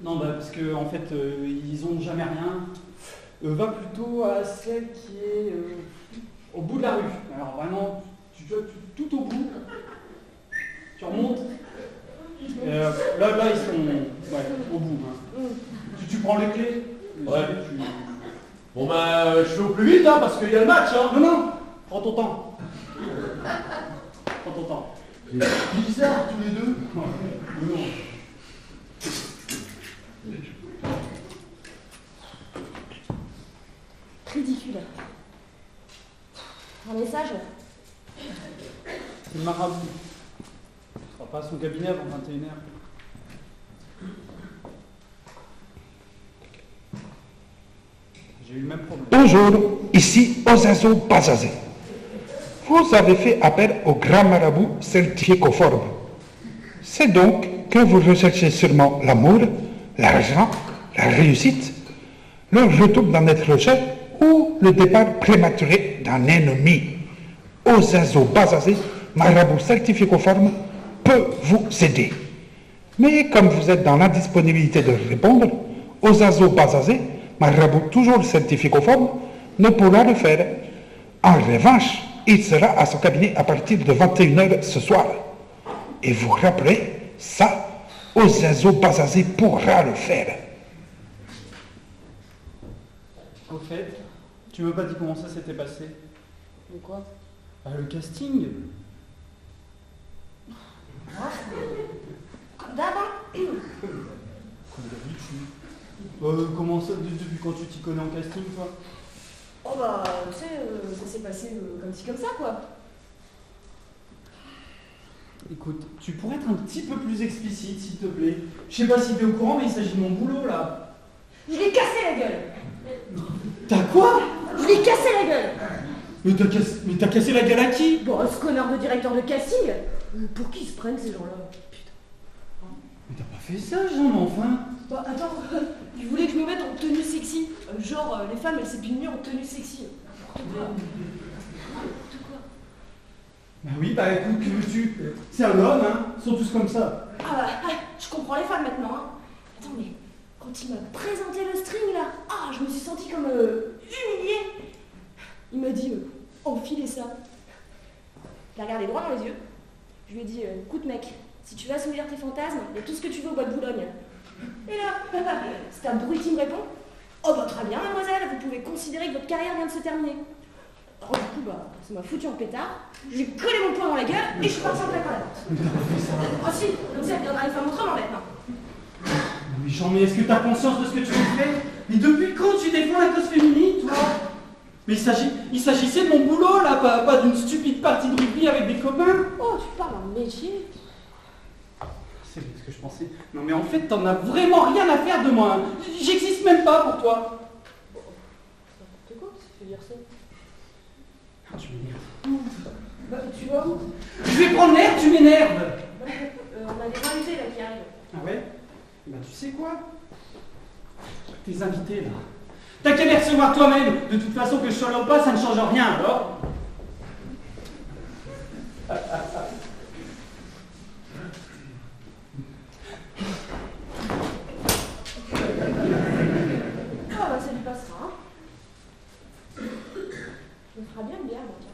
Non, bah, parce que en fait, ils ont jamais rien. Va plutôt à celle qui est au bout de la rue. Alors vraiment, tu tout au bout. Tu remontes. Et, là, ils sont au bout. Hein. Tu prends les clés. Ouais. Bon bah, je fais au plus vite, hein, parce qu'il y a le match, hein. Non, prends ton temps. Prends ton temps. C'est bizarre, tous les deux. Non. Ridicule. Un message? C'est le marabout. Tu seras pas à son cabinet avant 21h. J'ai eu le même problème. Bonjour, ici Ozazo Bazazé. Vous avez fait appel au grand marabout certifié conforme. C'est donc que vous recherchez sûrement l'amour, l'argent, la réussite, le retour dans notre recherche ou le départ prématuré d'un ennemi. Ozazo Bazazé, marabout certifié conforme, peut vous aider. Mais comme vous êtes dans l'indisponibilité de répondre, Ozazo Bazazé, marabout toujours certifié conforme, ne pourra le faire. En revanche, il sera à son cabinet à partir de 21h ce soir. Et vous rappelez, ça, Ozazo Bazazé pourra le faire. Au fait, tu m'as pas dit comment ça s'était passé? De quoi? Bah, le casting. Comme d'hab, hein? Comme d'habitude. Comment ça, depuis quand tu t'y connais en casting, toi? Oh bah, tu sais, ça s'est passé comme ci comme ça, quoi. Écoute, tu pourrais être un petit peu plus explicite, s'il te plaît. Je sais pas si t'es au courant, mais il s'agit de mon boulot, là. Je l'ai cassé la gueule. T'as quoi? Je l'ai cassé la gueule. Mais t'as cassé la gueule à qui? Bon, ce connard de directeur de casting. Pour qui ils se prennent ces gens-là? Putain. Mais t'as pas fait ça, Jean, mais enfin. Bah, attends, tu voulais que je me mette en tenue sexy. Genre, les femmes, elles s'épilent mieux en tenue sexy. N'importe quoi. Bah oui, bah écoute, que veux-tu? C'est un homme, hein. Ils sont tous comme ça. Ah bah, je comprends les femmes maintenant, hein. Attends, mais quand il m'a présenté le string, là, je me suis sentie comme humiliée. Il m'a dit, enfilez ça. Je l'ai regardé droit dans les yeux. Je lui ai dit, écoute mec, si tu veux assouvir tes fantasmes, il y a tout ce que tu veux au bois de Boulogne. Et là, c'est abruti me répond, oh bah très bien mademoiselle, vous pouvez considérer que votre carrière vient de se terminer. Alors du coup, bah, ça m'a foutu en pétard, j'ai collé mon poing dans la gueule et je suis partie en claquant la porte. Ah si, comme ça, elle viendra les femmes autrement maintenant. Mais Jean, mais est-ce que t'as conscience de ce que tu fais? Mais depuis quand tu défends la cause féminine, toi? Mais il s'agissait de mon boulot, là, pas d'une stupide partie de rugby avec des copains. Oh, tu parles d'un métier. C'est ce que je pensais. Non mais en fait, t'en as vraiment rien à faire de moi. J'existe même pas pour toi. N'importe quoi, ça fait dire ça. Ah, tu m'énerves. Bah, tu vas où? Je vais prendre l'air, tu m'énerves. On a des invités là qui arrivent. Ah ouais? Bah tu sais quoi? Tes invités là. T'as qu'à les recevoir toi-même. De toute façon, que je sois là ou pas, ça ne change rien alors. Ah bah ça lui passera, hein. Je me ferai bien une bière, moi, tiens.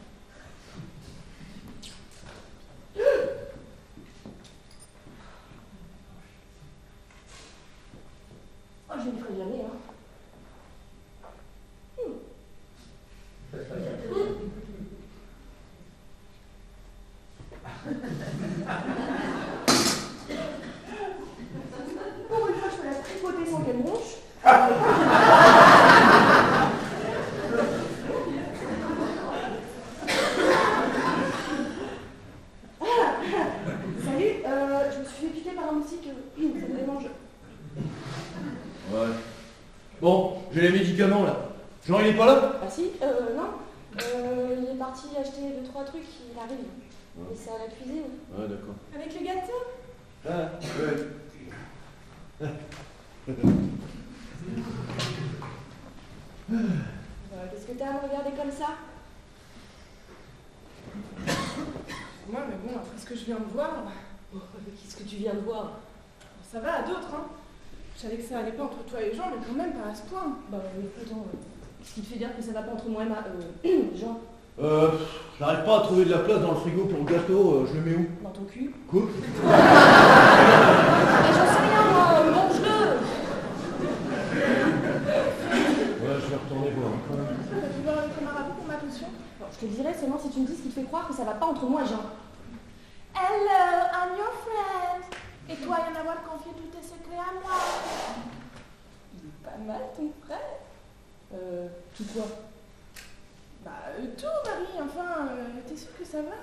Jean, il est pas là? Ah si, non. Il est parti acheter 2-3 trucs, il arrive. Et c'est à la cuisine. Ouais, d'accord. Avec le gâteau. Ah, ouais. Qu'est-ce que t'as à me regarder comme ça? Moi, mais bon, après ce que je viens de voir, Qu'est-ce que tu viens de voir? ça va à d'autres, hein. Je savais que ça allait pas entre toi et Jean, mais quand même pas à ce point. Bah attends, qu'est-ce qui te fait dire que ça va pas entre moi et Jean? J'arrive pas à trouver de la place dans le frigo pour le gâteau, je le mets où? Dans ton cul? Quoi? Mais j'en sais rien, moi, mange-le! Ouais, je vais retourner voir. Tu vas avec le marabout pour ma potion? Bon, je te le dirai seulement si tu me dis ce qui te fait croire que ça va pas entre moi et Jean. Hello, I'm your friend. Et toi, il y en a voir confier tous tes secrets à moi. Il est pas mal ton frère. Tout quoi? Bah, tout, Marie, enfin, t'es sûre que ça va?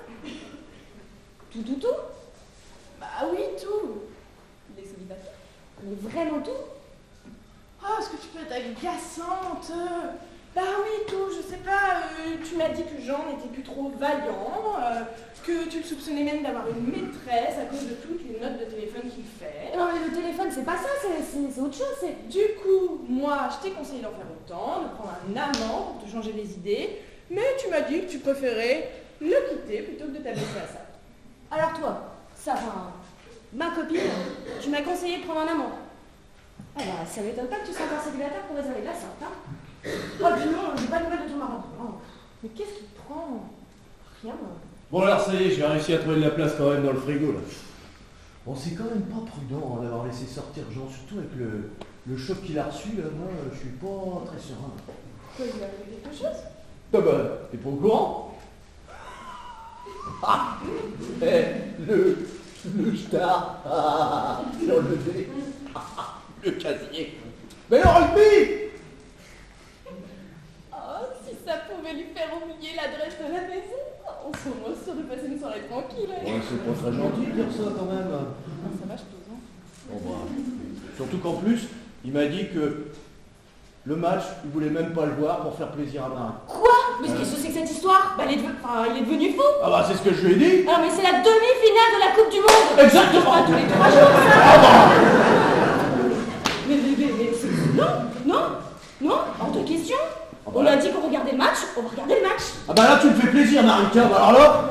Tout? Bah oui, tout. Il est célibataire. Mais vraiment tout? Oh, est-ce que tu peux être agaçante? Bah oui, tout, je sais pas, tu m'as dit que Jean n'était plus trop vaillant, que tu le soupçonnais même d'avoir une maîtresse à cause de toutes les notes de téléphone qu'il fait. Non mais le téléphone c'est pas ça, c'est autre chose, c'est... Du coup, moi, je t'ai conseillé d'en faire autant, de prendre un amant pour te changer les idées, mais tu m'as dit que tu préférais le quitter plutôt que de t'abaisser à ça. Alors toi, ça, enfin, ma copine, tu m'as conseillé de prendre un amant. Ah bah ça m'étonne pas que tu sois encore célibataire pour raisonner de la sorte, hein. Oh puis non, j'ai pas de nouvelles de ton marabout. Oh. Mais qu'est-ce qui te prend? Rien. Bon alors ça y est, j'ai réussi à trouver de la place quand même dans le frigo là. Bon, c'est quand même pas prudent hein, d'avoir laissé sortir Jean, surtout avec le choc qu'il a reçu là, moi je suis pas très serein. Quoi, il lui arrive quelque chose? Ah bah, t'es pas au courant? Ah, le star, sur le dé, le casier. Mais le rugby! Oh, si ça pouvait lui faire oublier l'adresse de la maison, on serait moins sûr de passer une soirée tranquille. Hein. Ouais, c'est pas très gentil de dire ça quand même. Ah, ça va, je pose. Hein. Bon bah, surtout qu'en plus, il m'a dit que le match, il voulait même pas le voir pour faire plaisir à Marie. Quoi? Mais qu'est-ce que c'est que cette histoire? Bah il est devenu fou. Ah bah c'est ce que je lui ai dit. Alors mais c'est la demi-finale de la Coupe du Monde. Exactement. Pas tous les 3 jours, ça. Mais c'est... Non, hors de question. On a dit qu'on regardait le match, on va regarder le match. Ah bah là tu me fais plaisir Marie, tiens, bah alors là.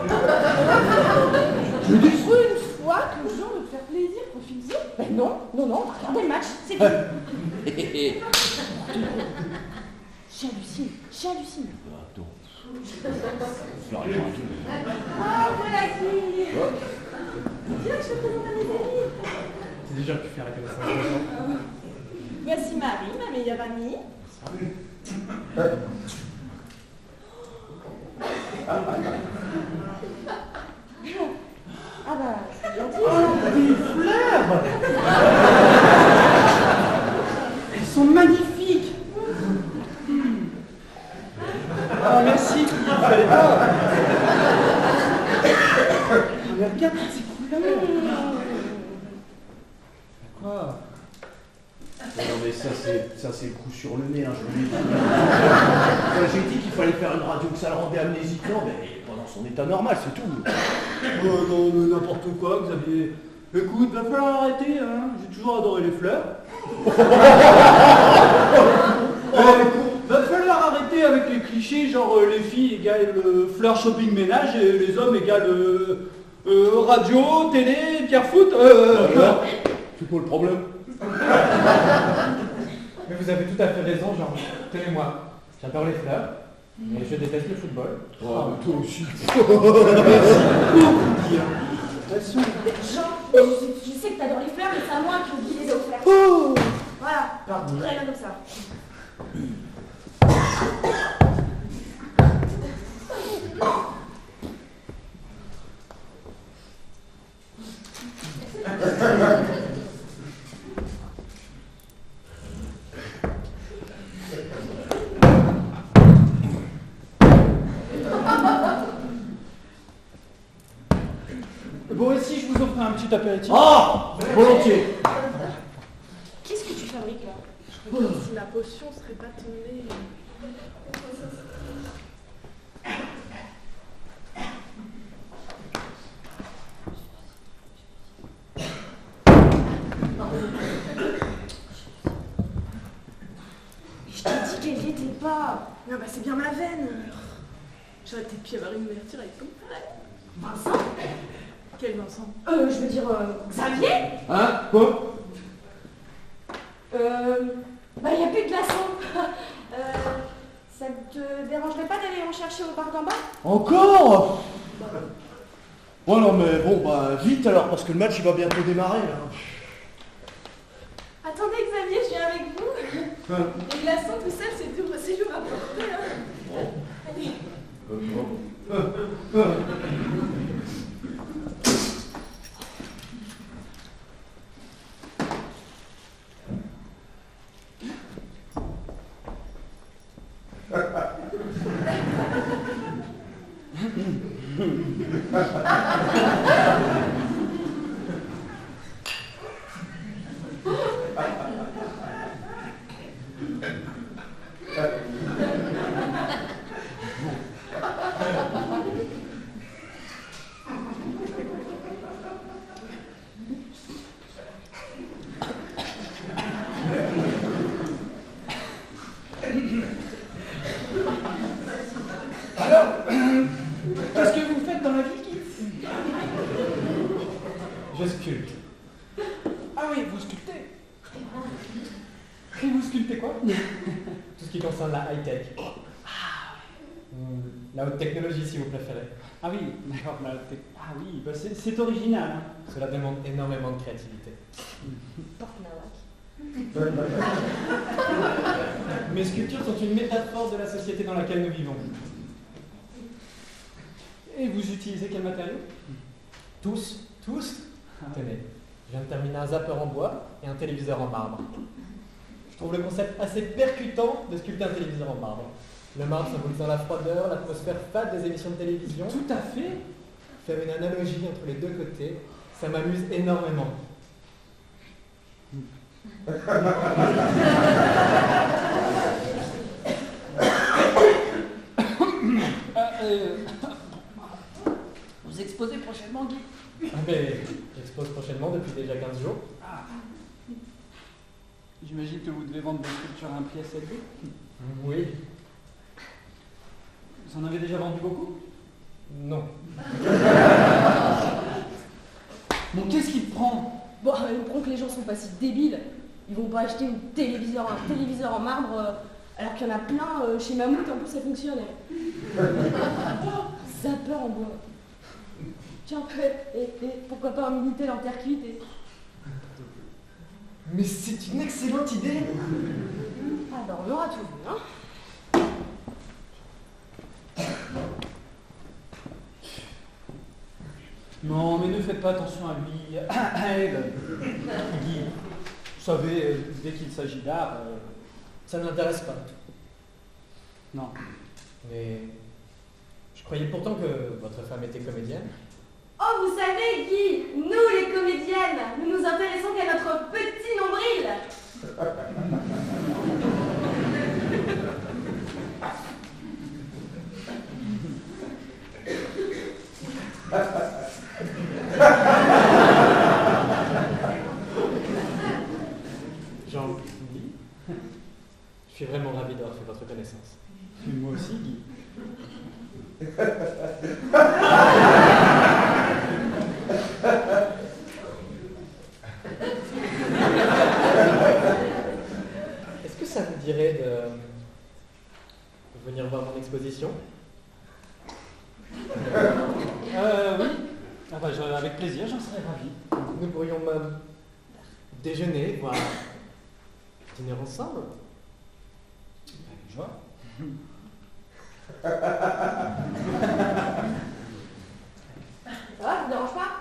Je lui dis. Pour une fois que Jean veut te faire plaisir, profite-en. Ben non, on va regarder le match, c'est tout. J'hallucine. Attends. Ah, voilà qui. Tiens, je te présente à mes amis. C'est déjà pu faire comme ça. Voici Marie, ma meilleure amie. Ah bah, c'est gentil. Oh, des fleurs! Elles sont magnifiques! Ah, merci! Il fallait pas! Mais regarde ces couleurs! Quoi? Non mais ça c'est le coup sur le nez, hein, je vous l'ai dit. J'ai dit qu'il fallait faire une radio que ça le rendait amnésique, non mais pas dans son état normal, c'est tout. Non, mais n'importe quoi, Xavier. Écoute, va falloir arrêter, hein. J'ai toujours adoré les fleurs. Va falloir arrêter avec les clichés, genre les filles égale fleurs shopping ménage et les hommes égale radio, télé, pierre foot. C'est quoi le problème? Mais vous avez tout à fait raison, Jean. Tenez-moi, j'adore les fleurs, mais je déteste le football. Ouais, mais toi aussi. Jean, je sais que t'adores les fleurs, mais c'est à moi qui oublie les autres fleurs. Voilà, très bien comme ça. Bon, et si je vous offre un petit apéritif? Ah, volontiers. Qu'est-ce que tu fabriques là? Je regarde si ma potion serait pas tombée. c'est bien ma veine. J'aurais peut-être pu avoir une ouverture avec ton frère. Vincent? Quel Vincent? Je veux dire, Xavier? Hein? Quoi? Bah, y a plus de glaçons. Ça te dérangerait pas d'aller en chercher au parc d'en bas? Encore? Oh non mais bon bah vite alors parce que le match il va bientôt démarrer là. Attendez Xavier, je viens avec vous. Les glaçons tout seul, c'est lourd à porter. Hein. Allez. Alors, qu'est-ce que vous faites dans la vie, Guy? Je sculpte. Ah oui, vous sculptez. Et vous sculptez quoi? Tout ce qui concerne la high-tech. La haute technologie, si vous préférez. Ah oui, d'accord. Ah oui, bah c'est original. Hein. Cela demande énormément de créativité. Mes sculptures sont une métaphore de la société dans laquelle nous vivons. Et vous utilisez quel matériau? Tous. Tenez, je viens de terminer un zapper en bois et un téléviseur en marbre. Je trouve le concept assez percutant de sculpter un téléviseur en marbre. Le marbre symbolisant la froideur, l'atmosphère fade des émissions de télévision. Tout à fait. Faire une analogie entre les deux côtés, ça m'amuse énormément. Vous exposez prochainement, Guy? Ah mais j'expose prochainement depuis déjà 15 jours. Ah. J'imagine que vous devez vendre des sculptures à un prix assez élevé. Oui. Vous en avez déjà vendu beaucoup? Non. Bon, qu'est-ce qui te prend? Bon, il me prend que les gens sont pas si débiles. Ils vont pas acheter un téléviseur en marbre alors qu'il y en a plein chez Mammouth, en plus ça fonctionne. Zapper en bois. Tiens, et pourquoi pas un Minitel en terre cuite et... Mais c'est une excellente idée. Ah ben on aura tout vu, hein. Non, mais ne faites pas attention à lui. À elle. Guy, vous savez, dès qu'il s'agit d'art... Ça ne m'intéresse pas. Non. Mais je croyais pourtant que votre femme était comédienne. Oh, vous savez, Guy, nous les comédiennes, nous nous intéressons qu'à notre petit nombril. Jean-Louis, je suis vraiment ravi d'avoir fait votre connaissance. Moi aussi, Guy. Est-ce que ça vous dirait de venir voir mon exposition? Oui. Ah bah, avec plaisir, j'en serais ravi. Nous pourrions même déjeuner, voire dîner ensemble. Avec joie. Ça va, ça te dérange pas?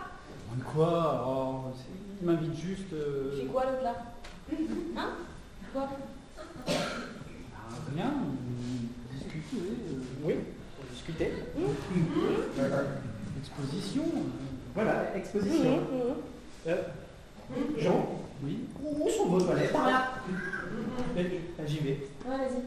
Quoi? Oh, il m'invite juste... Tu fais quoi l'autre là? Hein? Quoi? Rien, on discute, oui. Oui, pour discuter. Exposition. Voilà, exposition. Jean, Oui. où sont vos toilettes? Par là. J'y vais. Ouais, vas-y.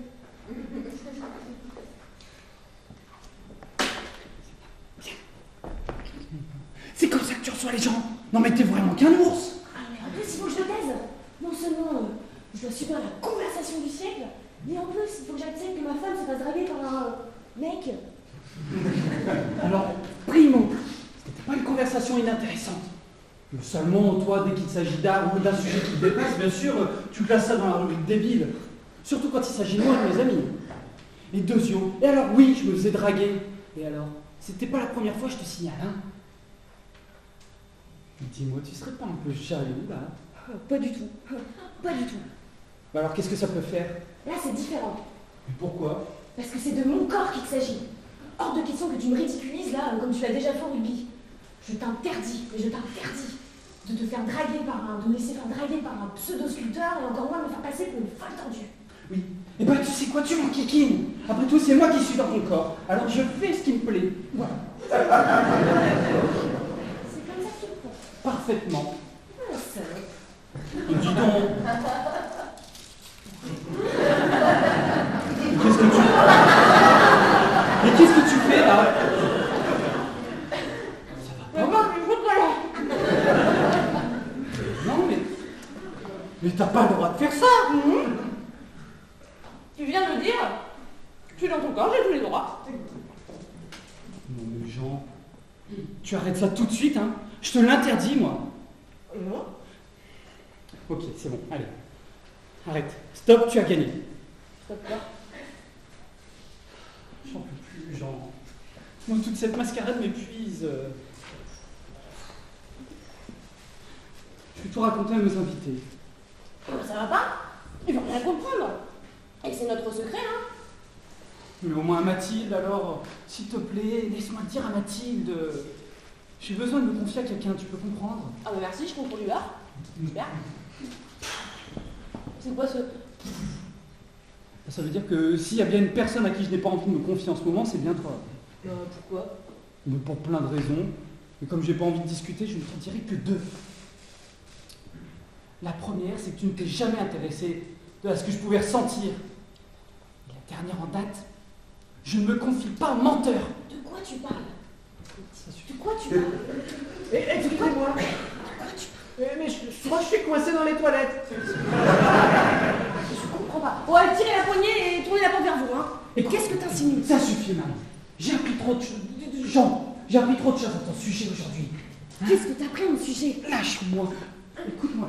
C'est comme ça que tu reçois les gens. Non mais t'es vraiment qu'un ours. Ah, mais en plus, il faut que je te taise. Non seulement je dois subir la conversation du siècle, mais en plus, il faut que j'accepte que ma femme se fasse draguer par un Mec, Alors, primo, c'était pas une conversation inintéressante. Mais seulement, toi, dès qu'il s'agit d'art ou d'un sujet qui te dépasse, bien sûr, tu classes ça dans la rubrique débile. Surtout quand il s'agit de moi et de mes amis. Et Dezio. Et alors, oui, je me faisais draguer. Et alors, c'était pas la première fois, je te signale, hein. Dis-moi, tu serais pas un peu jaloux, là? pas du tout. Pas du tout. Bah alors, qu'est-ce que ça peut faire? Là, c'est différent. Mais pourquoi? Parce que c'est de mon corps qu'il s'agit. Hors de question que tu me ridiculises, là, comme tu l'as déjà fait au rugby. Je t'interdis, mais je t'interdis de te faire draguer de me laisser faire draguer par un pseudo-sculpteur et encore moins me faire passer pour une folle tordue. Oui. Et bah, tu sais quoi, tu m'enquiquines. Après tout, c'est moi qui suis dans ton corps. Alors, je fais ce qui me plaît. Voilà. C'est comme ça que tu le prends. Parfaitement. Oh, salope. Dis donc. Qu'est-ce que tu... Mais qu'est-ce que tu fais, là? Non, mais t'as pas le droit de faire ça. Tu viens de le dire. Je suis dans ton corps, j'ai tous les droits. Non, mais Jean, tu arrêtes ça tout de suite, hein? Je te l'interdis, moi. Non. Ok, c'est bon, allez. Arrête. Stop, tu as gagné. Stop quoi? J'en peux plus, Jean. Moi, toute cette mascarade m'épuise. Je vais tout raconter à mes invités. Ça va pas? Ils vont rien comprendre. Et c'est notre secret, hein? Mais au moins Mathilde, alors, s'il te plaît, laisse-moi dire à Mathilde. J'ai besoin de me confier à quelqu'un, tu peux comprendre? Ah bah merci, je comprends du art. Super. C'est quoi ce... Ça veut dire que s'il y a bien une personne à qui je n'ai pas envie de me confier en ce moment, c'est bien toi. Pourquoi? Mais pour plein de raisons. Et comme j'ai pas envie de discuter, je ne te dirai que deux. La première, c'est que tu ne t'es jamais intéressé à ce que je pouvais ressentir. Et la dernière en date, je ne me confie pas au menteur. De quoi tu parles? Ça suffit. De quoi tu parles? Excusez-moi. Mais je crois que je suis coincé dans les toilettes. Je comprends pas. Ouais, tirez la poignée et tournez la porte vers vous, hein. Et qu'est-ce que t'insinues? Ça suffit, maman. J'ai appris trop de choses. Jean, j'ai appris trop de choses à ton sujet aujourd'hui. Qu'est-ce que t'as appris à mon sujet? Lâche-moi. Écoute-moi.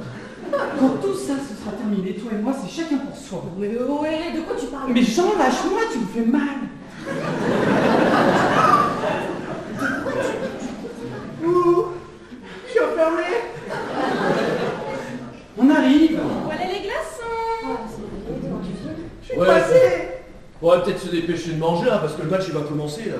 Quand tout ça se sera terminé, toi et moi, c'est chacun pour soi. Mais ouais, de quoi tu parles? Mais Jean, lâche-moi, tu me fais mal. Ouh, je suis enfermé. On arrive. Voilà les glaçons. Je suis coincé. On va peut-être se dépêcher de manger là, parce que le match il va commencer là.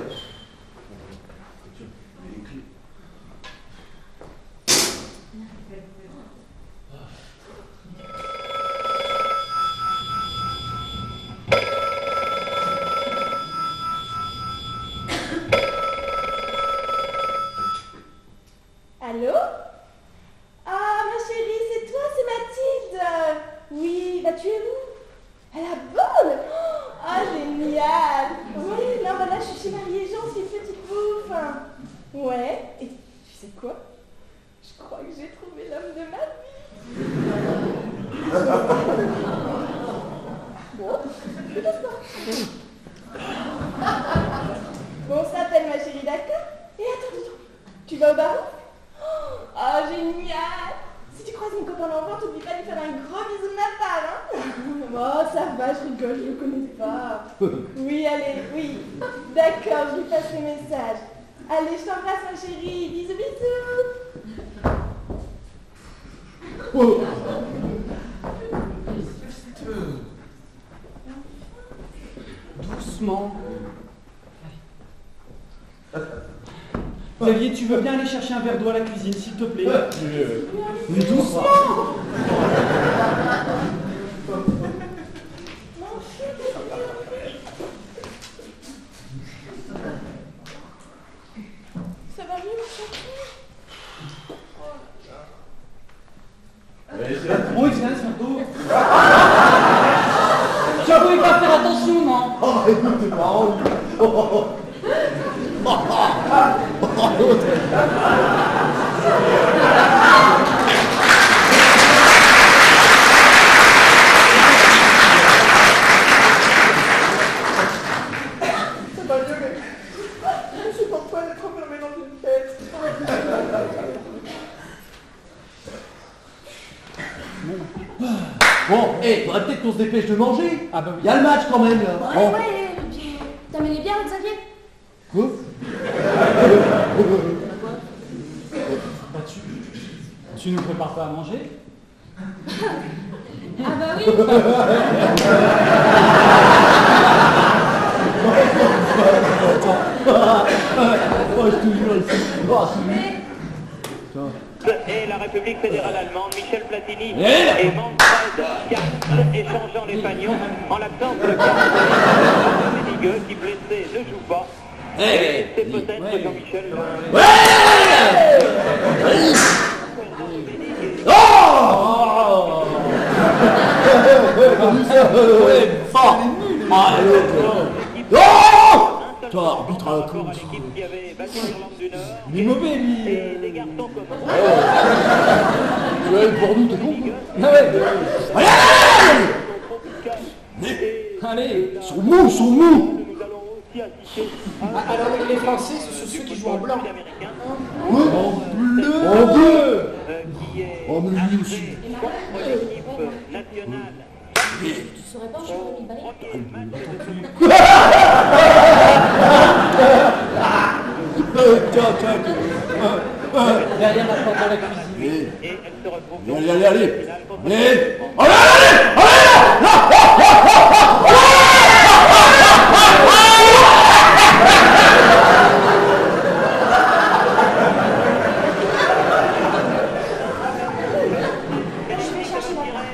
Allô? Ah, ma chérie, c'est toi, c'est Mathilde. Oui, bah tu es où? À la bonne? Ah, génial. Oui, non, bah là, je suis chez Marie et Jean, c'est une petite bouffe. Ouais, et tu sais quoi? Je crois que j'ai trouvé l'homme de ma vie. Bon, je casse pas. Bon, on s'appelle ma chérie, d'accord? Et attends, tu vas au bar? Ah, génial! Si tu croises mon copain l'enfant, t'oublie pas de lui faire un gros bisou de ma part, hein? Oh, ça va, je rigole, je le connais pas. Oui, allez, oui. D'accord, je lui passe le message. Allez, je t'embrasse, ma chérie. Bisous, bisous. Doucement. Xavier, tu veux bien aller chercher un verre d'eau à la cuisine, s'il te plaît? Mais doucement. Ça va mieux, ma chérie? Oh, il vient ce verre d'eau. Tu pouvais pas faire attention, non? Oh, écoute, c'est marrant. C'est pas le Eh, faudrait peut-être qu'on se dépêche de manger. Ah bah oui. Il y a le match quand même là. Ouais, ouais, t'as mis les bières, Xavier? Quoi? Bah, tu nous prépares pas à manger? Ah bah oui. Oh, je te jure, ici. Oh, Et la République fédérale allemande, Michel Platini Et et Manfred Karl échangeant les fagnons en l'absence de Karl Ménigueux qui blessé ne joue pas. Et c'est peut-être Jean-Michel. Toi, arbitre à la con. L'équipe qui avait battu l'Irlande du Nord. Il est mauvais, lui. Et des garçons comme Ouais, pour nous, t'es con. Ah ouais. Allez, Allez. ils sont mous, ils sont mous. nous allons aussi assister à Alors les Français, ce sont ceux qui jouent en blanc. l'américain En bleu. qui est Oh, mais lui aussi. contre l'équipe nationale. Tu saurais pas jouer au balai? Tiens. Derrière la porte de la cuisine. Et elle se retrouve Allez, allez, allez. Allez. Je vais chercher ma part.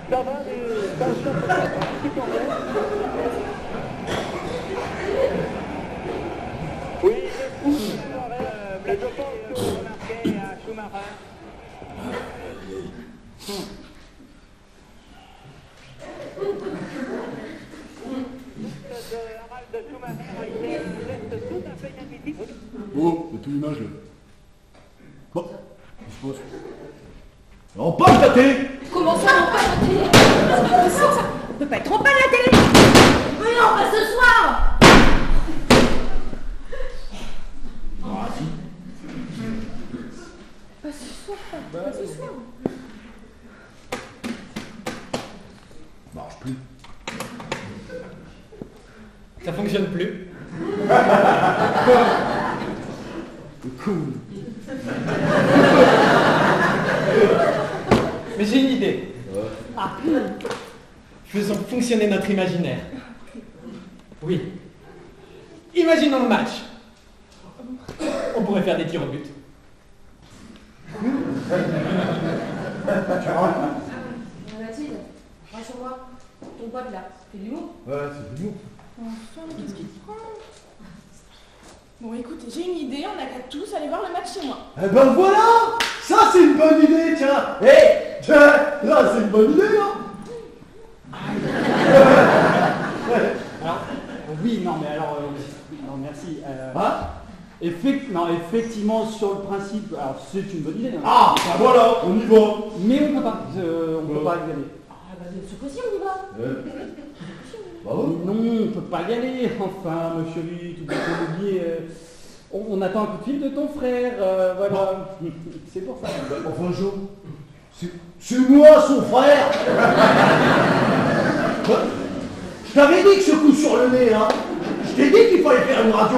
ça va, oui, je pense que vous remarquez à Schumacher. Harald Schumacher a été un geste tout à fait inadmissible. Oh, c'est une image là. Bon, je suppose. On peut la télé. Comment ça, on passe la télé? C'est pas possible, ça. On peut pas être trop pas à la télé. Mais non, pas ce soir. Ah si. Pas ce soir, pas ce soir. Marche plus. Ça fonctionne plus. Cool. Mais j'ai une idée. Faisons fonctionner notre imaginaire. Oui. Imaginons le match. On pourrait faire des tirs au but. Mathilde, rassure-moi. Ton pote là, c'est du mot. Ouais, c'est du Enfin, mais qu'est-ce qu'il te prend? Bon, écoute, j'ai une idée, on n'a qu'à tous aller voir le match chez moi. Eh ben voilà. Ça c'est une bonne idée, tiens. Hé, tiens, là c'est une bonne idée, là. Alors, oui, non, mais alors, oui, non, merci. Hein? Effectivement, sur le principe, alors c'est une bonne idée. Hein. Ah, ben voilà, on y va. Mais on peut pas, on peut pas y aller. Ah bah, ce coup-ci, on y va. Bah ouais. Non, on peut pas y aller. Enfin, monsieur lui, tout à fait oublié. On attend un coup de fil de ton frère, voilà. C'est pour ça. Enfin, Jo, c'est moi son frère. Je t'avais dit que ce coup sur le nez, là, je t'ai dit qu'il fallait faire une radio.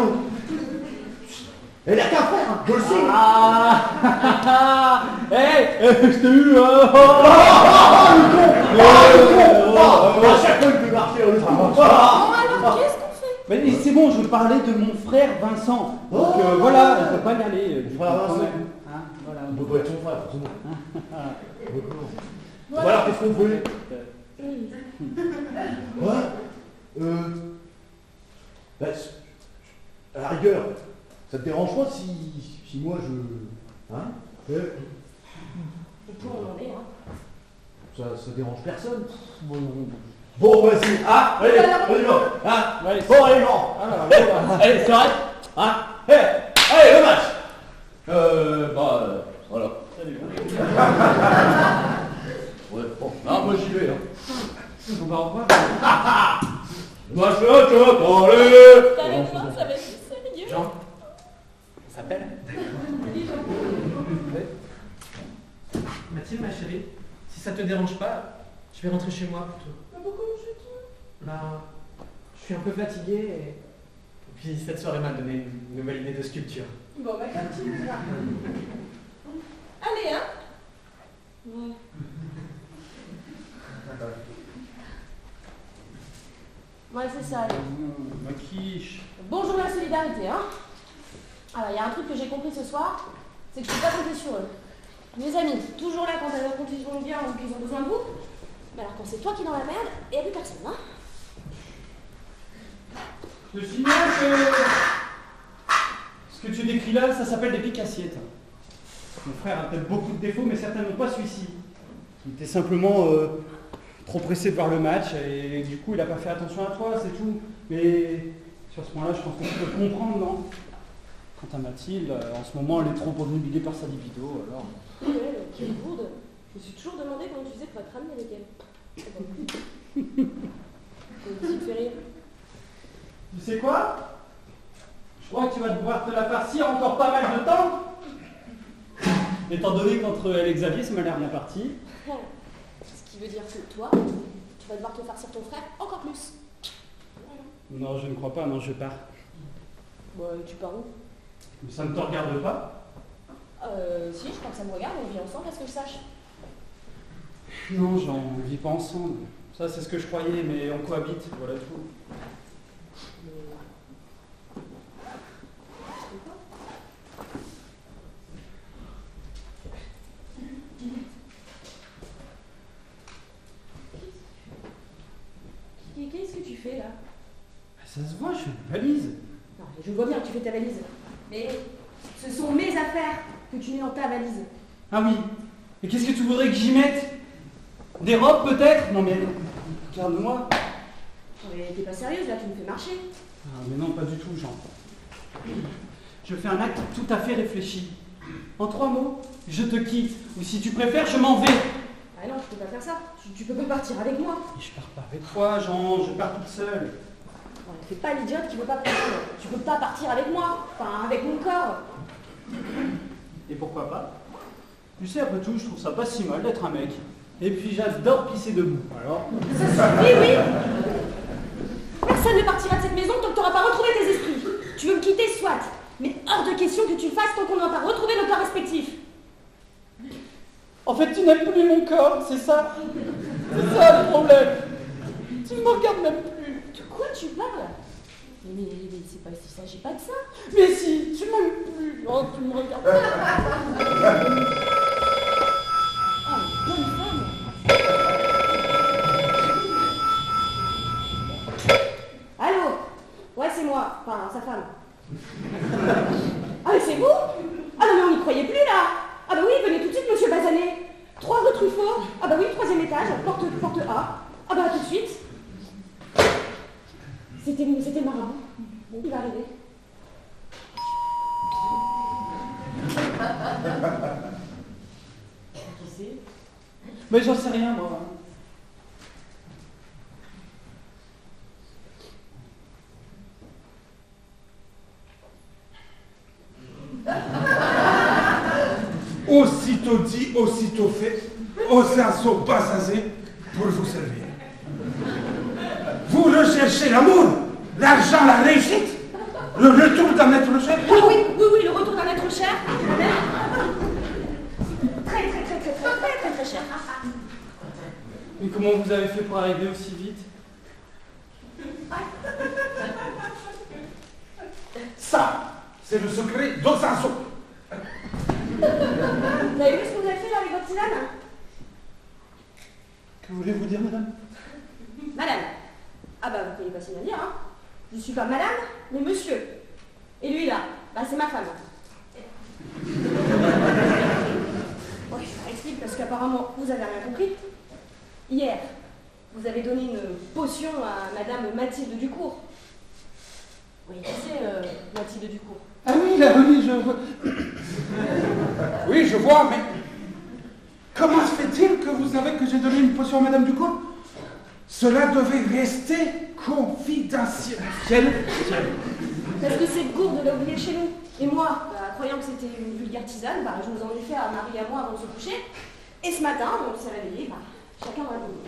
Elle a qu'à faire, hein, je le sais. Ah je t'ai eu, hein. À chaque fois, il peut marcher, le Bon, alors, qu'est-ce qu'on fait? Mais c'est bon, je veux parler de mon frère Vincent. Donc voilà, on peut pas y aller. Du Frère coup, Vincent. quand même. Hein, voilà. On peut pas être son frère, forcément. Voilà, qu'est-ce qu'on fait? Ouais. Bah, à la rigueur, ça te dérange pas si moi je... Hein? Et pour on en est, hein. Ça dérange personne. Bon, vas-y. Ah, allez, on y va. Hein? Allez, Bon, allez, non. Allez, c'est vrai. Hein? Allez, le match. Voilà. Salut. Ouais, bon. Ah, moi j'y vais, hein. On va au revoir. Moi je vais T'as raison, ça va être sérieux. Jean, ça s'appelle. Mathilde, ma chérie, si ça te dérange pas, je vais rentrer chez moi plutôt. Mais pourquoi chez toi? Bah, je suis un peu fatigué et puis cette soirée m'a donné une nouvelle idée de sculpture. Bon, bah, comme tu veux. Allez, hein? Ouais. Ouais, c'est ça. allez. Ma quiche. Bonjour la solidarité, hein. Alors, il y a un truc que j'ai compris ce soir, c'est que je peux pas compter sur eux. Mes amis, toujours là quand ils vont bien ou qu'ils ont besoin de vous. Mais alors quand c'est toi qui es dans la merde, il n'y a plus personne, hein. Je signale que ce que tu décris là, ça s'appelle des piques-assiettes. Mon frère a peut-être beaucoup de défauts, mais certainement pas celui-ci. Il était simplement trop pressé de voir le match et du coup il n'a pas fait attention à toi, c'est tout. Mais sur ce point-là, je pense qu'on peut comprendre, non? Quant à Mathilde, en ce moment, elle est trop obnubilée par sa libido, alors... Ouais, quelle gourde. Je me suis toujours demandé comment tu faisais pour être amie avec elle. Tu me fais rire. Tu sais quoi? Je crois que tu vas devoir te la farcir encore pas mal de temps. Étant donné qu'entre elle et Xavier, ça m'a l'air bien parti. Ce qui veut dire que toi, tu vas devoir te farcir ton frère encore plus. Non, je ne crois pas, non, je pars. Ouais, tu pars où? Mais ça ne te regarde pas? Si, je crois que ça me regarde, on vit ensemble, est-ce que je sache? Non, Jean, on ne vit pas ensemble. Ça, c'est ce que je croyais, mais on cohabite, voilà tout. Qu'est-ce que tu fais là? Ça se voit, je fais une valise. Non, je vois bien que tu fais ta valise. Mais ce sont mes affaires que tu mets dans ta valise. Ah oui. Et qu'est-ce que tu voudrais que j'y mette? Des robes peut-être? Non mais, regarde-moi. Mais t'es pas sérieuse là, tu me fais marcher. Ah mais non, pas du tout, Jean. Je fais un acte tout à fait réfléchi. En 3 mots, je te quitte. Ou si tu préfères, je m'en vais. Ah non, je peux pas faire ça. Tu peux pas partir avec moi. Et je pars pas avec toi, Jean, je pars toute seule. Ouais, fais pas l'idiote qui veut pas partir. Tu peux pas partir avec moi. Enfin, avec mon corps. Et pourquoi pas? Tu sais, après tout, je trouve ça pas si mal d'être un mec. Et puis j'adore pisser debout, alors... Oui, oui. Personne ne partira de cette maison tant que tu n'auras pas retrouvé tes esprits. Tu veux me quitter, soit. Mais hors de question que tu le fasses tant qu'on n'aura pas retrouvé nos corps respectifs. En fait, tu n'aimes plus mon corps, c'est ça? C'est ça le problème. Tu ne me regardes même plus. De quoi tu parles? Mais c'est pas, il s'agit pas de ça. Mais si, tu m'aimes plus. Oh, tu me regardes plus. Oh, bonne femme. Allô? Ouais, c'est moi. Enfin, sa femme. Ah, mais c'est vous? Ah non, mais on n'y croyait plus, là. Ah bah oui, venez tout de suite, monsieur Bazanet. 3 rue Truffaut. Ah bah oui, 3e étage, porte A. Ah bah tout de suite. C'était marrant. Bon, il va arriver. Qui c'est? Mais j'en sais rien, moi. Aussitôt dit, aussitôt fait, Osenso Basazé pour vous servir. Vous recherchez l'amour, l'argent, la réussite, le retour d'un être cher. Ah oui, le retour d'un être cher. Très cher. Et comment vous avez fait pour arriver aussi vite? Ça, c'est le secret d'Osenso. Vous avez vu ce que vous avez fait là avec votre tisane? Que voulez-vous dire, madame? Madame. Ah bah vous pouvez pas si bien dire, hein. Je suis pas madame, mais monsieur. Et lui là, bah c'est ma femme. Oui, ça explique parce qu'apparemment vous avez rien compris. Hier, vous avez donné une potion à madame Mathilde Ducourt. Oui, c'est Mathilde Ducourt. Ah oui, je vois. Oui, je vois, mais comment se fait-il que vous savez que j'ai donné une potion à Madame Ducourt? Cela devait rester confidentiel. Parce que cette gourde l'a oublié chez nous. Et moi, bah, croyant que c'était une vulgaire tisane, bah, je vous en ai fait à Marie et à moi avant de se coucher. Et ce matin, on s'est réveillé, bah, chacun dans la boulot.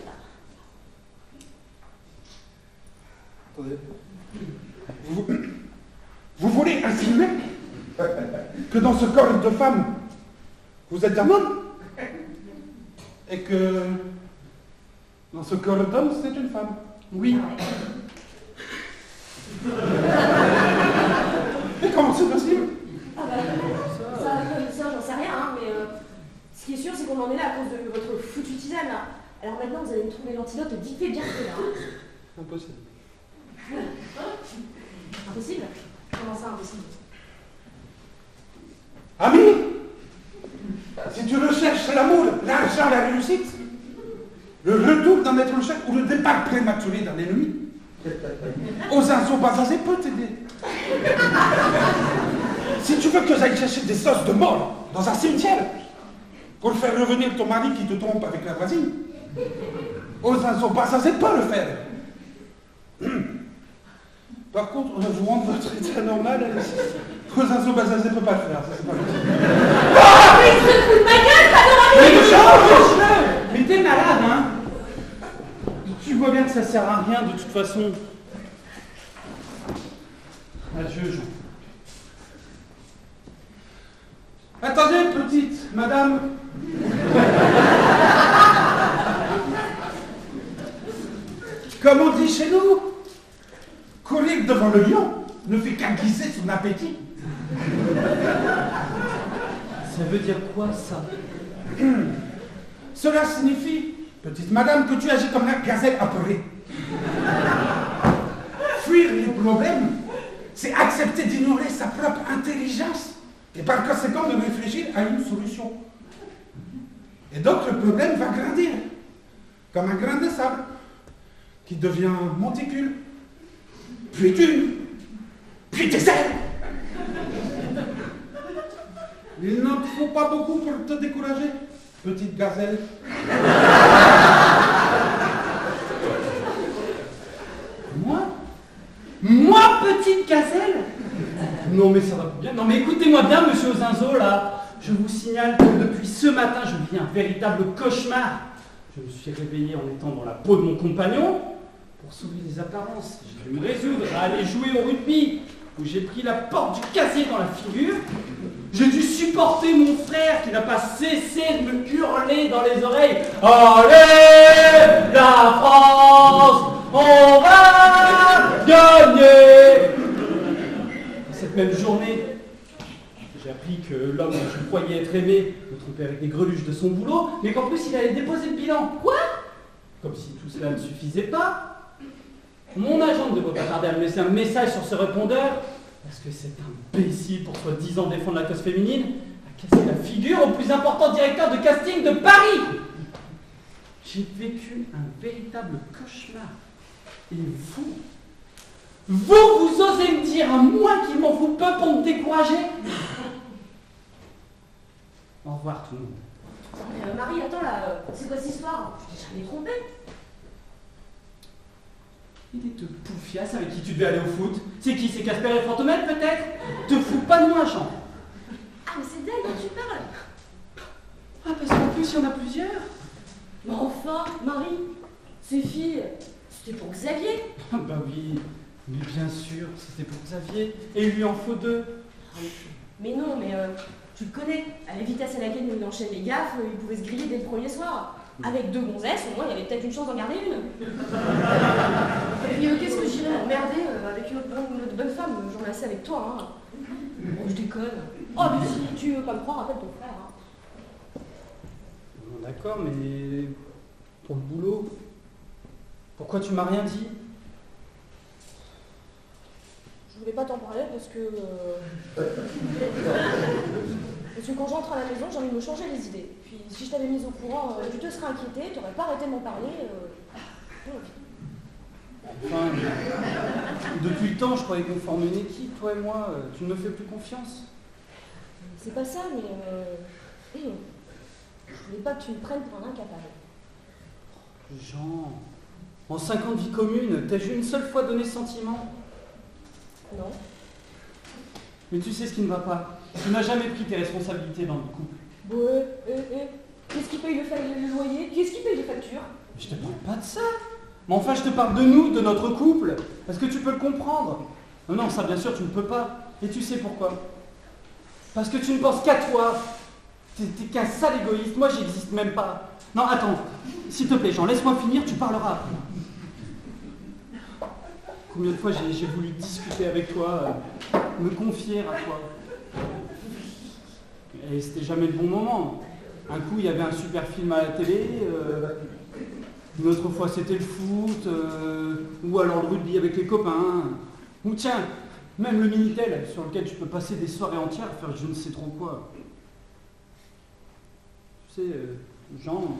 Attendez. Vous voulez insinuer que dans ce corps de femme, vous êtes un homme? Et que dans ce corps d'homme, c'est une femme? Oui. Et comment c'est possible? Ah bah, ça j'en sais rien, hein, mais ce qui est sûr, c'est qu'on en est là à cause de votre foutue tisane. Là. Alors maintenant, vous allez me trouver l'antidote vite fait bien fait, là. Impossible. Impossible? Comment ça, impossible? Ami, si tu recherches l'amour, l'argent, la réussite, le retour d'un être cher ou le départ prématuré d'un ennemi, Ozinzo Bazazé peut t'aider. Si tu veux que j'aille chercher des os de mort dans un cimetière pour faire revenir ton mari qui te trompe avec la voisine, Ozinzo Bazazé peut le faire. Par contre, en jouant de votre état normal, Ozinzo Bazazé ne peut pas le faire, ça c'est pas possible. Mais il se fout de ma gueule, pas de Mais t'es malade, hein? Tu vois bien que ça sert à rien de toute façon. Adieu, Jean. Attendez, petite madame. Comme on dit chez nous, courir devant le lion ne fait qu'aiguiser son appétit. Ça veut dire quoi, ça? Cela signifie, petite madame, que tu agis comme la gazelle apeurée. Fuir les problèmes, c'est accepter d'ignorer sa propre intelligence et par conséquent de réfléchir à une solution. Et donc le problème va grandir, comme un grain de sable qui devient monticule, puis dune, puis désert. Il n'en faut pas beaucoup pour te décourager, petite gazelle. Moi, petite gazelle? Non mais ça va bien. Non mais écoutez-moi bien, monsieur Ozinzo, là. Je vous signale que depuis ce matin, je vis un véritable cauchemar. Je me suis réveillé en étant dans la peau de mon compagnon. Pour sauver les apparences, j'ai dû me résoudre à aller jouer au rugby, où j'ai pris la porte du casier dans la figure. J'ai dû supporter mon frère qui n'a pas cessé de me hurler dans les oreilles. Allez, la France, on va gagner. Cette même journée, j'ai appris que l'homme dont je croyais être aimé me trompait avec des greluches de son boulot, mais qu'en plus il allait déposer le bilan. Quoi? Comme si tout cela ne suffisait pas. Mon agent ne devrait pas tarder à me laisser un message sur ce répondeur, parce que cet imbécile, pour soi-disant défendre la cause féminine, a cassé la figure au plus important directeur de casting de Paris. J'ai vécu un véritable cauchemar. Et vous osez me dire à moi qu'il m'en faut peu pour me décourager? Au revoir tout le monde. Mais Marie, attends là, c'est quoi cette histoire? Je t'ai jamais trompé. Il est de poufias avec qui tu devais aller au foot. C'est qui? C'est Casper et Fantomel peut-être? Te fous pas de moi, Jean. Ah mais c'est d'elle dont tu parles. Ah parce qu'en plus il y en a plusieurs. Mais enfin, Marie, ces filles, c'était pour Xavier. Ah bah oui, mais bien sûr, c'était pour Xavier. Et il lui en faut deux. Mais non, mais tu le connais. À la vitesse à laquelle il enchaîne les gaffes, il pouvait se griller dès le premier soir. Avec deux gonzesses, au moins il y avait peut-être une chance d'en garder une. Et puis qu'est-ce que j'irais m'emmerder avec une autre bonne femme? J'en ai assez avec toi, hein. Oh, je déconne. Oh, mais si tu veux pas me croire, appelle ton frère. Hein. Bon, d'accord, mais pour le boulot, pourquoi tu m'as rien dit? Je voulais pas t'en parler parce que quand j'entre à la maison, j'ai envie de me changer les idées. Puis si je t'avais mise au courant, tu te serais inquiété, tu n'aurais pas arrêté de m'en parler. Enfin, depuis le temps, je croyais qu'on formait une équipe, toi et moi. Tu ne me fais plus confiance. C'est pas ça, mais je voulais pas que tu me prennes pour un incapable. Jean, en 5 ans de vie commune, t'as-tu une seule fois donné ce sentiment? Non. Mais tu sais ce qui ne va pas. Tu n'as jamais pris tes responsabilités dans le couple. Ouais, Qu'est-ce qui paye le loyer? Qu'est-ce qui paye les factures? Je te parle pas de ça. Mais enfin, je te parle de nous, de notre couple. Est-ce que tu peux le comprendre? Non, ça, bien sûr, tu ne peux pas. Et tu sais pourquoi? Parce que tu ne penses qu'à toi. T'es qu'un sale égoïste. Moi, j'existe même pas. Non, attends. S'il te plaît, Jean, laisse-moi finir, tu parleras après. Combien de fois j'ai voulu discuter avec toi, me confier à toi. Et c'était jamais le bon moment. Un coup, il y avait un super film à la télé. Une autre fois, c'était le foot. Ou alors le rugby avec les copains. Ou tiens, même le Minitel, sur lequel tu peux passer des soirées entières à faire je ne sais trop quoi. Tu sais, Jean,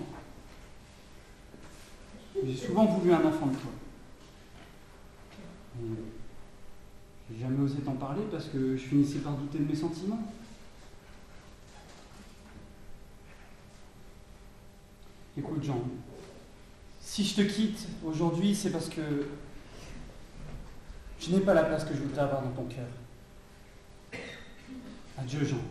j'ai souvent voulu un enfant de toi. J'ai jamais osé t'en parler parce que je finissais par douter de mes sentiments. Écoute, Jean, si je te quitte aujourd'hui, c'est parce que je n'ai pas la place que je voudrais avoir dans ton cœur. Adieu, Jean.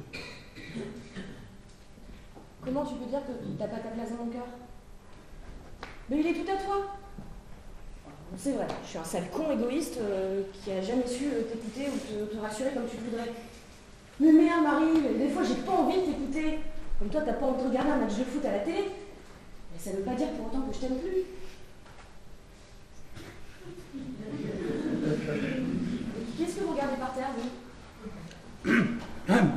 Comment tu peux dire que t'as pas ta place dans mon cœur? Mais il est tout à toi. C'est vrai, je suis un sale con égoïste qui a jamais su t'écouter ou te rassurer comme tu voudrais. Mais merde, Marie, des fois j'ai pas envie de t'écouter. Comme toi, t'as pas envie de regarder un match de foot à la télé. Mais ça veut pas dire pour autant que je t'aime plus. Qu'est-ce que vous regardez par terre, vous? Anne,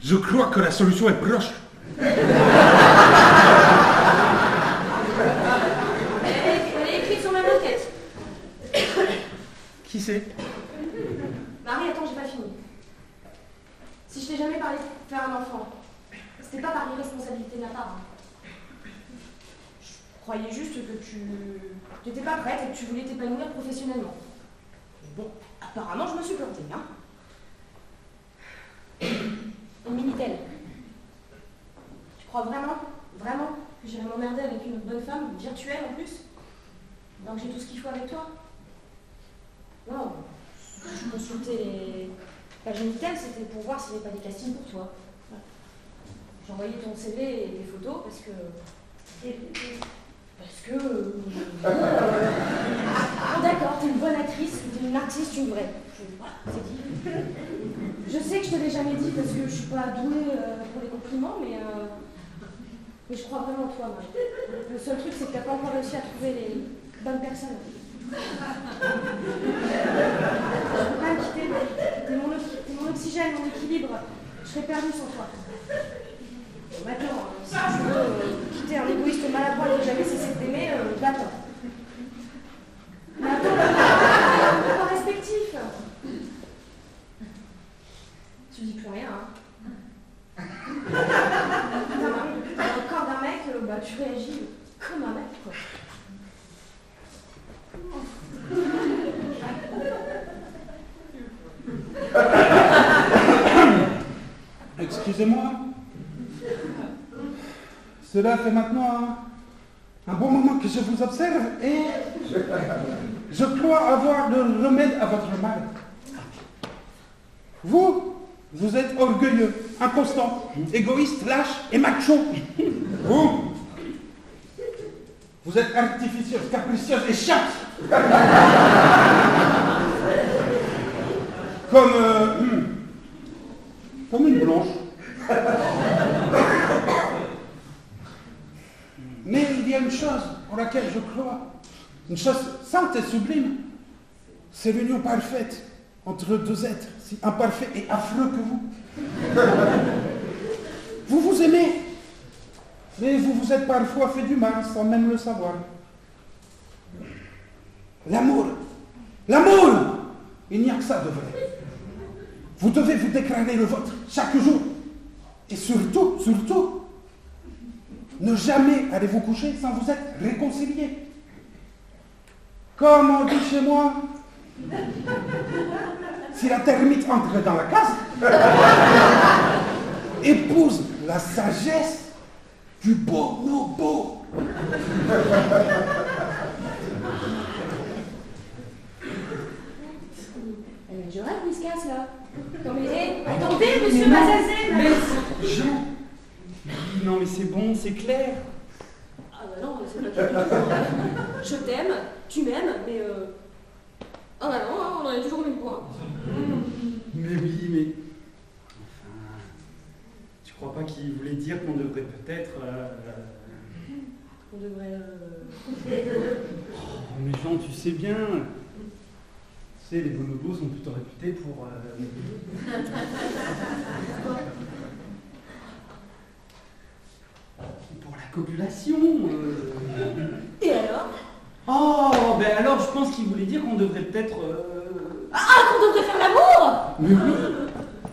je crois que la solution est proche. Elle est écrite sur ma maquette. Qui c'est? Marie, attends, j'ai pas fini. Si je t'ai jamais parlé de faire un enfant, c'était pas par irresponsabilité de ma part. Je croyais juste que tu n'étais pas prête et que tu voulais t'épanouir professionnellement. Mais bon, apparemment, je me suis plantée, hein. Et Minitel, tu crois vraiment que j'irai m'emmerder avec une bonne femme, virtuelle en plus, donc j'ai tout ce qu'il faut avec toi? Non, je consultais les pages Minitel, c'était pour voir s'il n'y avait pas des castings pour toi. J'envoyais ton CV et des photos parce que... Bon, d'accord, t'es une bonne actrice, t'es une artiste, une vraie. Voilà, c'est dit. Je sais que je te l'ai jamais dit parce que je suis pas douée pour les compliments, mais je crois vraiment en toi, moi. Le seul truc, c'est que t'as pas encore réussi à trouver les bonnes personnes. Je peux pas me quitter, t'es mon oxygène, mon équilibre. Je serais perdue sans toi. Maintenant, si tu veux quitter un égoïste maladroit qui n'a jamais cessé de t'aimer, va-t'en. Mais attends, pas respectif. Tu dis plus rien, hein. Dans le corps d'un mec, bah, tu réagis comme un mec, quoi. Excusez-moi. Cela fait maintenant un bon moment que je vous observe et je crois avoir le remède à votre mal. Vous êtes orgueilleux, inconstant, égoïste, lâche et macho. Vous êtes artificieuse, capricieuse et chiante. Comme une blanche. Mais il y a une chose pour laquelle je crois, une chose sainte et sublime, c'est l'union parfaite entre deux êtres si imparfaits et affreux que vous. Vous vous aimez, mais vous vous êtes parfois fait du mal sans même le savoir. L'amour, il n'y a que ça de vrai. Vous devez vous déclarer le vôtre chaque jour. Et surtout, ne jamais aller vous coucher sans vous être réconciliés. Comme on dit chez moi, si la termite entre dans la case, épouse la sagesse du bonobo. Je rêve, Whiskas, là. Attendez, monsieur Mazazé. Jean. Non mais c'est bon, c'est clair. Ah bah non, c'est pas clair du tout. Je t'aime, tu m'aimes, mais ah bah non, on en est toujours au même point. Mais oui, mais... Enfin... Tu crois pas qu'il voulait dire qu'on devrait peut-être... On devrait... Oh, mais Jean, tu sais bien... Tu sais, les bonobos sont plutôt réputés pour... Pour la copulation. Et alors? Oh, ben alors je pense qu'il voulait dire qu'on devrait peut-être... Ah, qu'on devrait faire l'amour? Mais oui.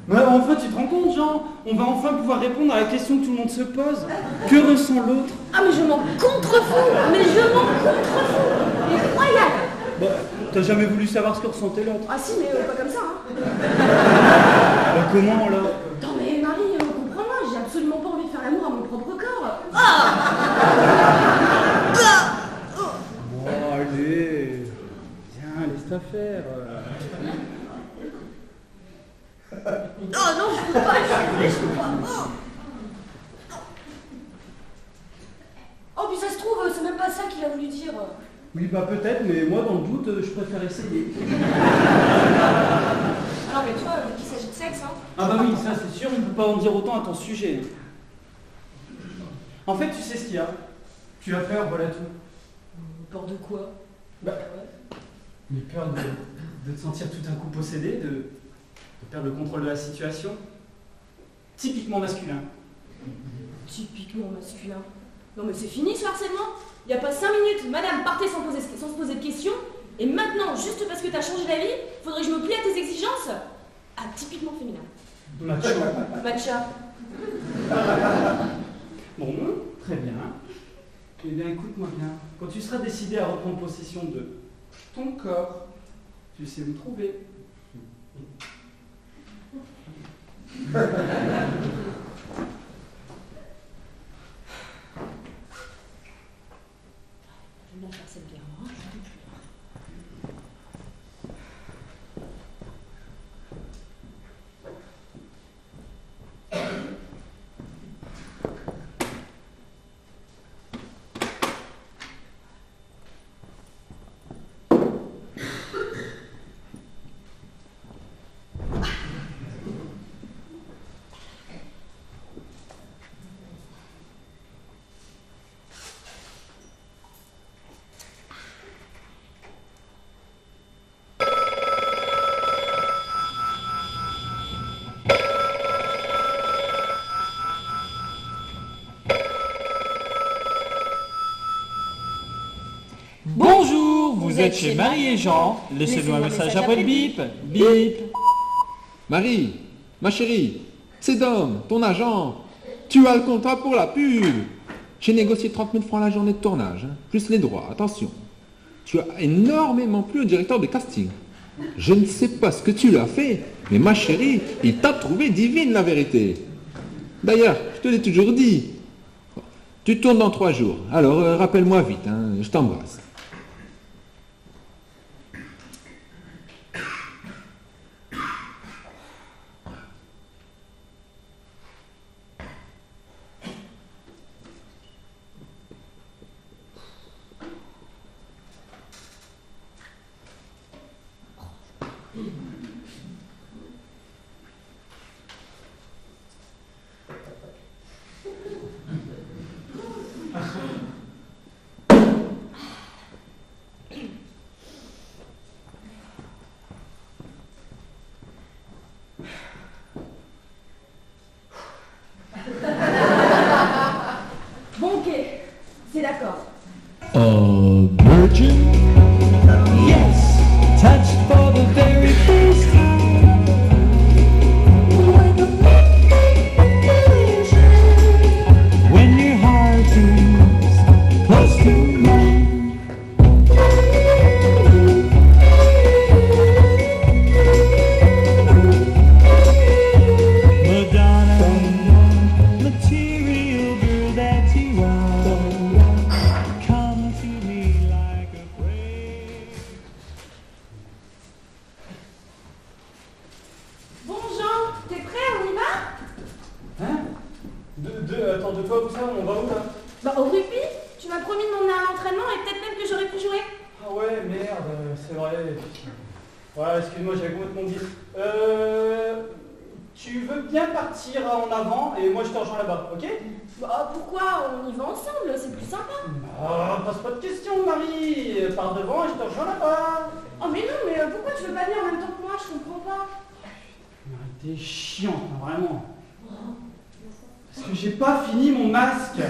Ouais, enfin, tu te rends compte, Jean? On va enfin pouvoir répondre à la question que tout le monde se pose. Que ressent l'autre? Ah mais je m'en contrefous. Mais je m'en contrefous. Incroyable. Bah, t'as jamais voulu savoir ce que ressentait l'autre? Ah si, mais pas comme ça, hein. Bah, comment alors? Non mais Marie, comprends-moi, j'ai absolument pas envie de faire l'amour à mon propre corps. Bon, allez. Viens, laisse-toi faire. Oh non, je peux pas, je peux pas. Oh, puis ça se trouve, c'est même pas ça qu'il a voulu dire. Oui, bah peut-être, mais moi, dans le doute, je préfère essayer. Alors, mais tu vois, qu'il s'agit de sexe, hein. Ah bah oui, ça c'est sûr, on ne peut pas en dire autant à ton sujet. En fait, tu sais ce qu'il y a. Tu as peur, voilà tout. Peur de quoi? Bah, mais peur de te sentir tout d'un coup possédé, de perdre le contrôle de la situation. Typiquement masculin. Typiquement masculin. Non mais c'est fini ce harcèlement. Il n'y a pas 5 minutes, madame partait sans se poser de questions, et maintenant, juste parce que t'as changé d'avis, faudrait que je me plie à tes exigences? Ah, typiquement féminin. Macho. Matcha. Bon, très bien. Eh bien, écoute-moi bien. Quand tu seras décidé à reprendre possession de ton corps, tu sais me trouver. Je vais bien faire cette bière, hein, je peux plus. Bonjour, vous êtes chez Marie et Jean. Laissez-nous un message après le bip. Bip. Marie, ma chérie, c'est Dom, ton agent. Tu as le contrat pour la pub. J'ai négocié 30 000 francs la journée de tournage, hein, plus les droits, attention. Tu as énormément plu au directeur de casting. Je ne sais pas ce que tu lui as fait, mais ma chérie, il t'a trouvé divine la vérité. D'ailleurs, je te l'ai toujours dit. Tu tournes dans 3 jours, alors rappelle-moi vite, hein, je t'embrasse. Bon, ok, c'est d'accord. Virgin? Yes, touched for the very first Ouais, excuse-moi, j'avais complètement oublié. Tu veux bien partir en avant et moi je te rejoins là-bas, ok? Bah pourquoi? On y va ensemble, c'est plus sympa. Ah, pose pas de questions, Marie. Pars devant et je te rejoins là-bas. Oh mais non, mais pourquoi tu veux pas venir en même temps que moi? Je comprends pas. Marie, t'es chiante, hein, vraiment. Parce que j'ai pas fini mon masque.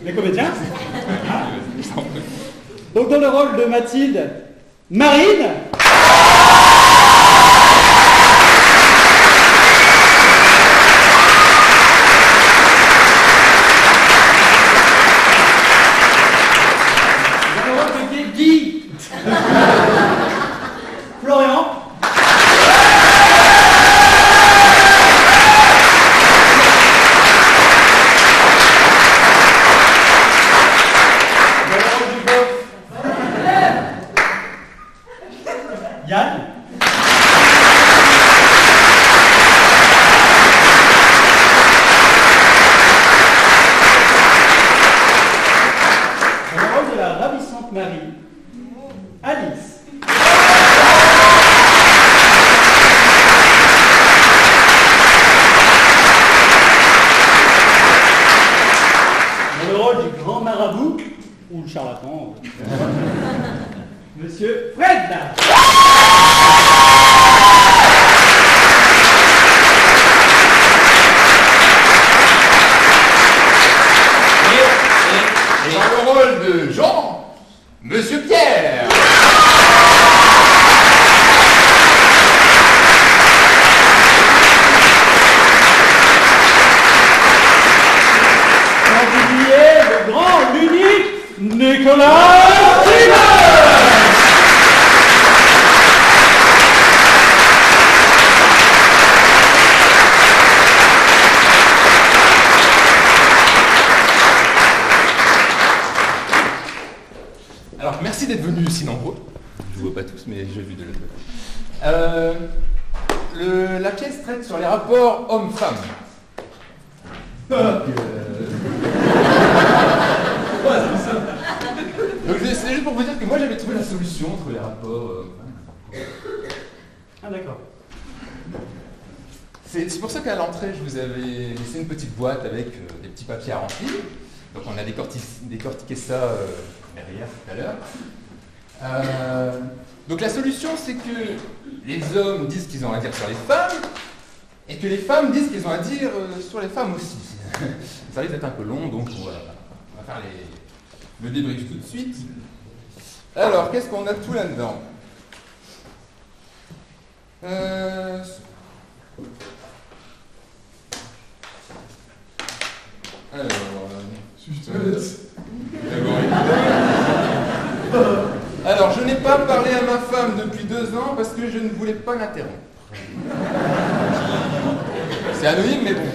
Les comédiens. Donc dans le rôle de Mathilde, Marine. Dans le rôle de Guy. Florian. Yann. Dans le rôle de la ravissante Marie, Alice. Dans le rôle du grand marabout, ou le charlatan, Monsieur Fred. Et dans le rôle de Jean, Monsieur Pierre. Nicolas Simon. Alors, merci d'être venus si nombreux. Je ne vois pas tous, mais j'ai vu de l'autre côté. La pièce traite sur les rapports hommes-femmes. Donc, c'est juste pour vous dire que moi, j'avais trouvé la solution entre les rapports hommes-femmes. Ah, d'accord. C'est pour ça qu'à l'entrée, je vous avais laissé une petite boîte avec des petits papiers à remplir. Donc, on a décortiqué ça derrière tout à l'heure. Donc la solution, c'est que les hommes disent ce qu'ils ont à dire sur les femmes, et que les femmes disent ce qu'ils ont à dire sur les femmes aussi. Ça risque d'être un peu long, donc on va faire le débrief tout de suite. Alors, qu'est-ce qu'on a tout là-dedans? Alors, je n'ai pas parlé à ma femme depuis 2 ans parce que je ne voulais pas l'interrompre. C'est anonyme, mais bon.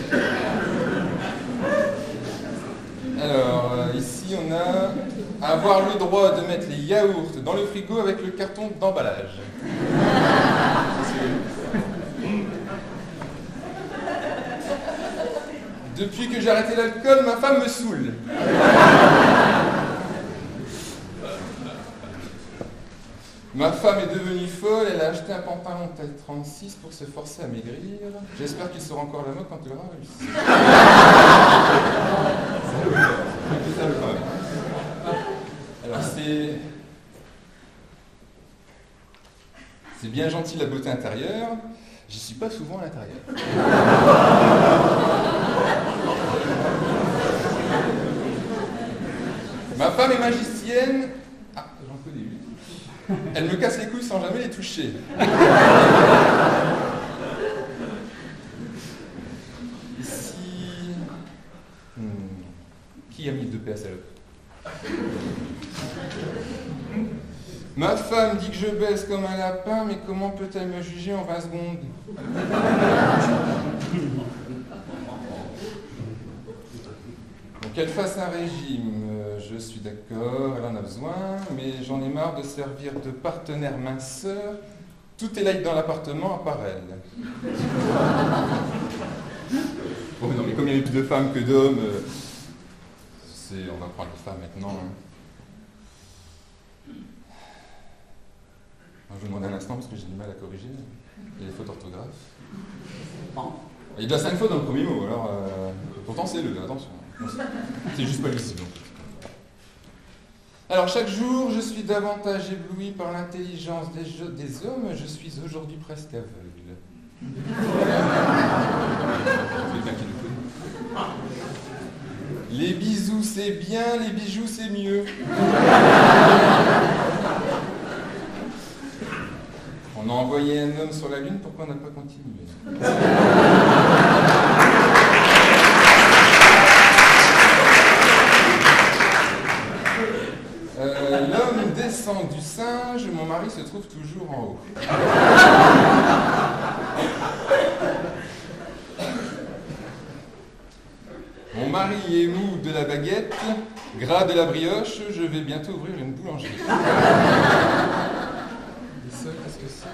Alors, ici, on a avoir le droit de mettre les yaourts dans le frigo avec le carton d'emballage. Depuis que j'ai arrêté l'alcool, ma femme me saoule. Ma femme est devenue folle, elle a acheté un pantalon taille 36 pour se forcer à maigrir. J'espère qu'il sera encore la mode quand elle aura réussi. Alors c'est bien gentil la beauté intérieure, j'y suis pas souvent à l'intérieur. Ma femme est magicienne. Ah, j'en connais une. Elle me casse les couilles sans jamais les toucher. Ici... Qui a mis 2 P à salope? Ma femme dit que je baisse comme un lapin, mais comment peut-elle me juger en 20 secondes? Donc qu'elle fasse un régime, je suis d'accord, elle en a besoin, mais j'en ai marre de servir de partenaire minceur. Tout est light dans l'appartement à part elle. Bon, non, mais comme il y avait plus de femmes que d'hommes, on va prendre les femmes maintenant. Hein. Je vous demande un instant parce que j'ai du mal à corriger. Il y a des fautes d'orthographe. Il y a de la 5 fautes dans le premier mot, alors pourtant c'est le, attention. C'est juste pas lisible. Alors chaque jour, je suis davantage ébloui par l'intelligence des hommes, je suis aujourd'hui presque aveugle. Quelqu'un qui nous connaît. Les bisous c'est bien, les bijoux c'est mieux. On a envoyé un homme sur la Lune, pourquoi on n'a pas continué? L'homme descend du singe, mon mari se trouve toujours en haut. Mon mari est mou de la baguette, gras de la brioche, je vais bientôt ouvrir une boulangerie. Et ça, qu'est-ce que c'est?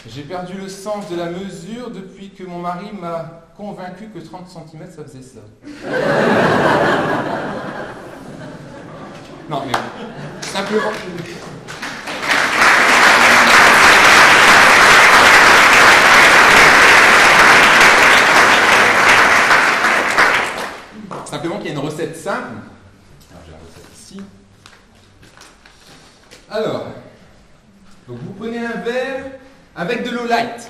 J'ai perdu le sens de la mesure depuis que mon mari m'a convaincu que 30 cm ça faisait ça. Non, mais simplement. Simplement qu'il y a une recette simple. Alors, j'ai la recette ici. Alors, donc vous prenez un verre avec de l'eau light.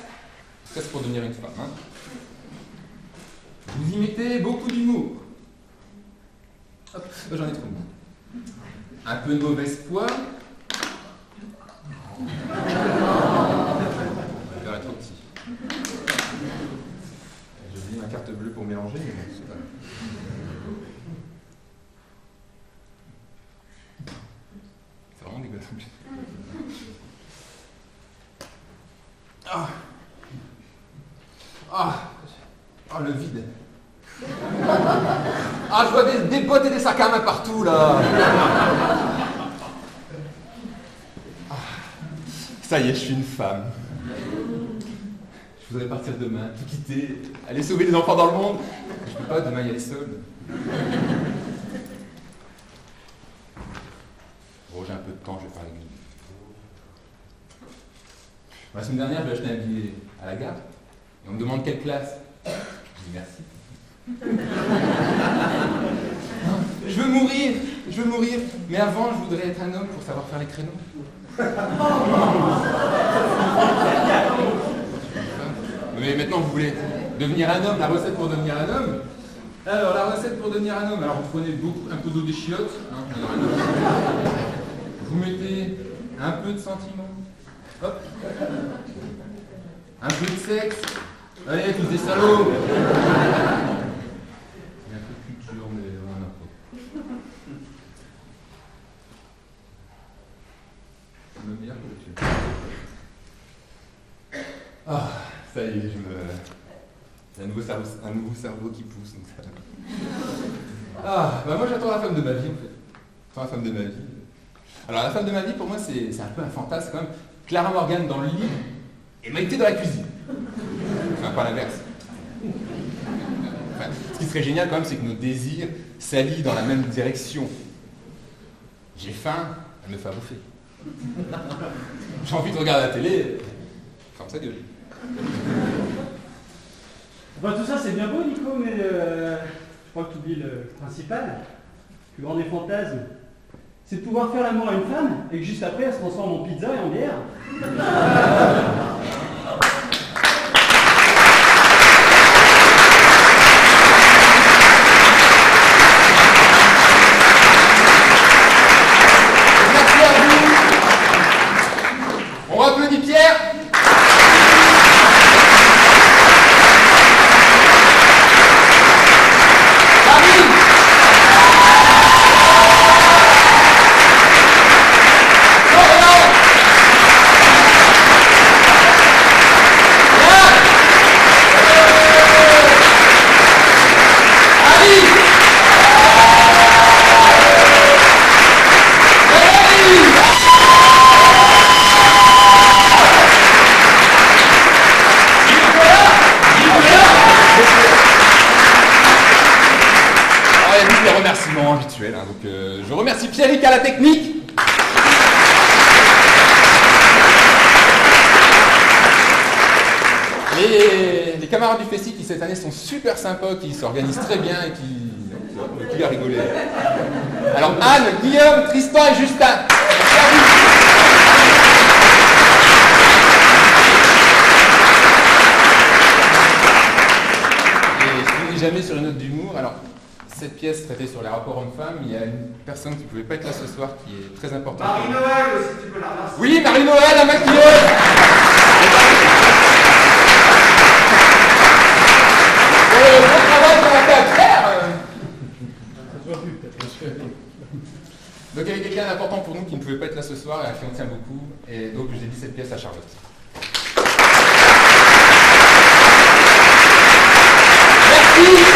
Ça, c'est pour devenir une femme. Hein. Vous y mettez beaucoup d'humour. Hop, j'en ai trop. Un peu de mauvaise foi. Le verre est trop petit. J'ai oublié ma carte bleue pour mélanger, mais bon, c'est pas grave. Le vide. Ah, je vois des bottes et des sacs à main partout, là. Ah, ça y est, je suis une femme. Je voudrais partir demain, tout quitter, aller sauver les enfants dans le monde. Je peux pas, demain, y aller seul. Bon, j'ai un peu de temps, je vais faire la gueule. La semaine dernière, j'ai acheté un billet à la gare. Et on me demande quelle classe. Je dis merci. Je veux mourir. Mais avant, je voudrais être un homme pour savoir faire les créneaux. Mais maintenant, vous voulez devenir un homme, la recette pour devenir un homme. Alors, la recette pour devenir un homme, alors vous prenez un peu d'eau des chiottes. Vous mettez un peu de sentiment. Hop. Un peu de sexe. Allez, tous des salauds. Il y a un peu de culture, mais on en a pas. C'est le meilleur que le Ah, ça y est, il y a un nouveau cerveau qui pousse. Donc ça... Ah, bah moi j'attends la femme de ma vie en fait. J'attends la femme de ma vie. Alors la femme de ma vie pour moi c'est un peu un fantasme quand même. Clara Morgan dans le lit et Maïté dans la cuisine. Enfin, pas l'inverse. Enfin, ce qui serait génial quand même, c'est que nos désirs s'allient dans la même direction. J'ai faim, elle me fait à bouffer. J'ai envie de regarder la télé, ferme sa gueule. Enfin, tout ça c'est bien beau, Nico, mais je crois que tu oublies le principal, le plus grand des fantasmes. C'est de pouvoir faire l'amour à une femme et que juste après elle se transforme en pizza et en bière. On applaudit Pierre. Habituel, hein. Donc, je remercie Pierrick à la technique. Et les camarades du Festi qui cette année sont super sympas, qui s'organisent très bien et qui a rigolé. Alors Anne, Guillaume, Tristan et Justin. Et je finis jamais sur une note d'humour. Alors cette pièce traitée sur les rapports hommes-femmes, il y a une personne qui ne pouvait pas être là ce soir qui est très importante. Marie-Noël aussi, tu peux la remercier. Oui, Marie-Noël, la maquilleuse. Bon travail qu'on a fait à faire. Donc il y avait quelqu'un d'important pour nous qui ne pouvait pas être là ce soir et à qui on tient beaucoup. Et donc j'ai dit cette pièce à Charlotte. Merci.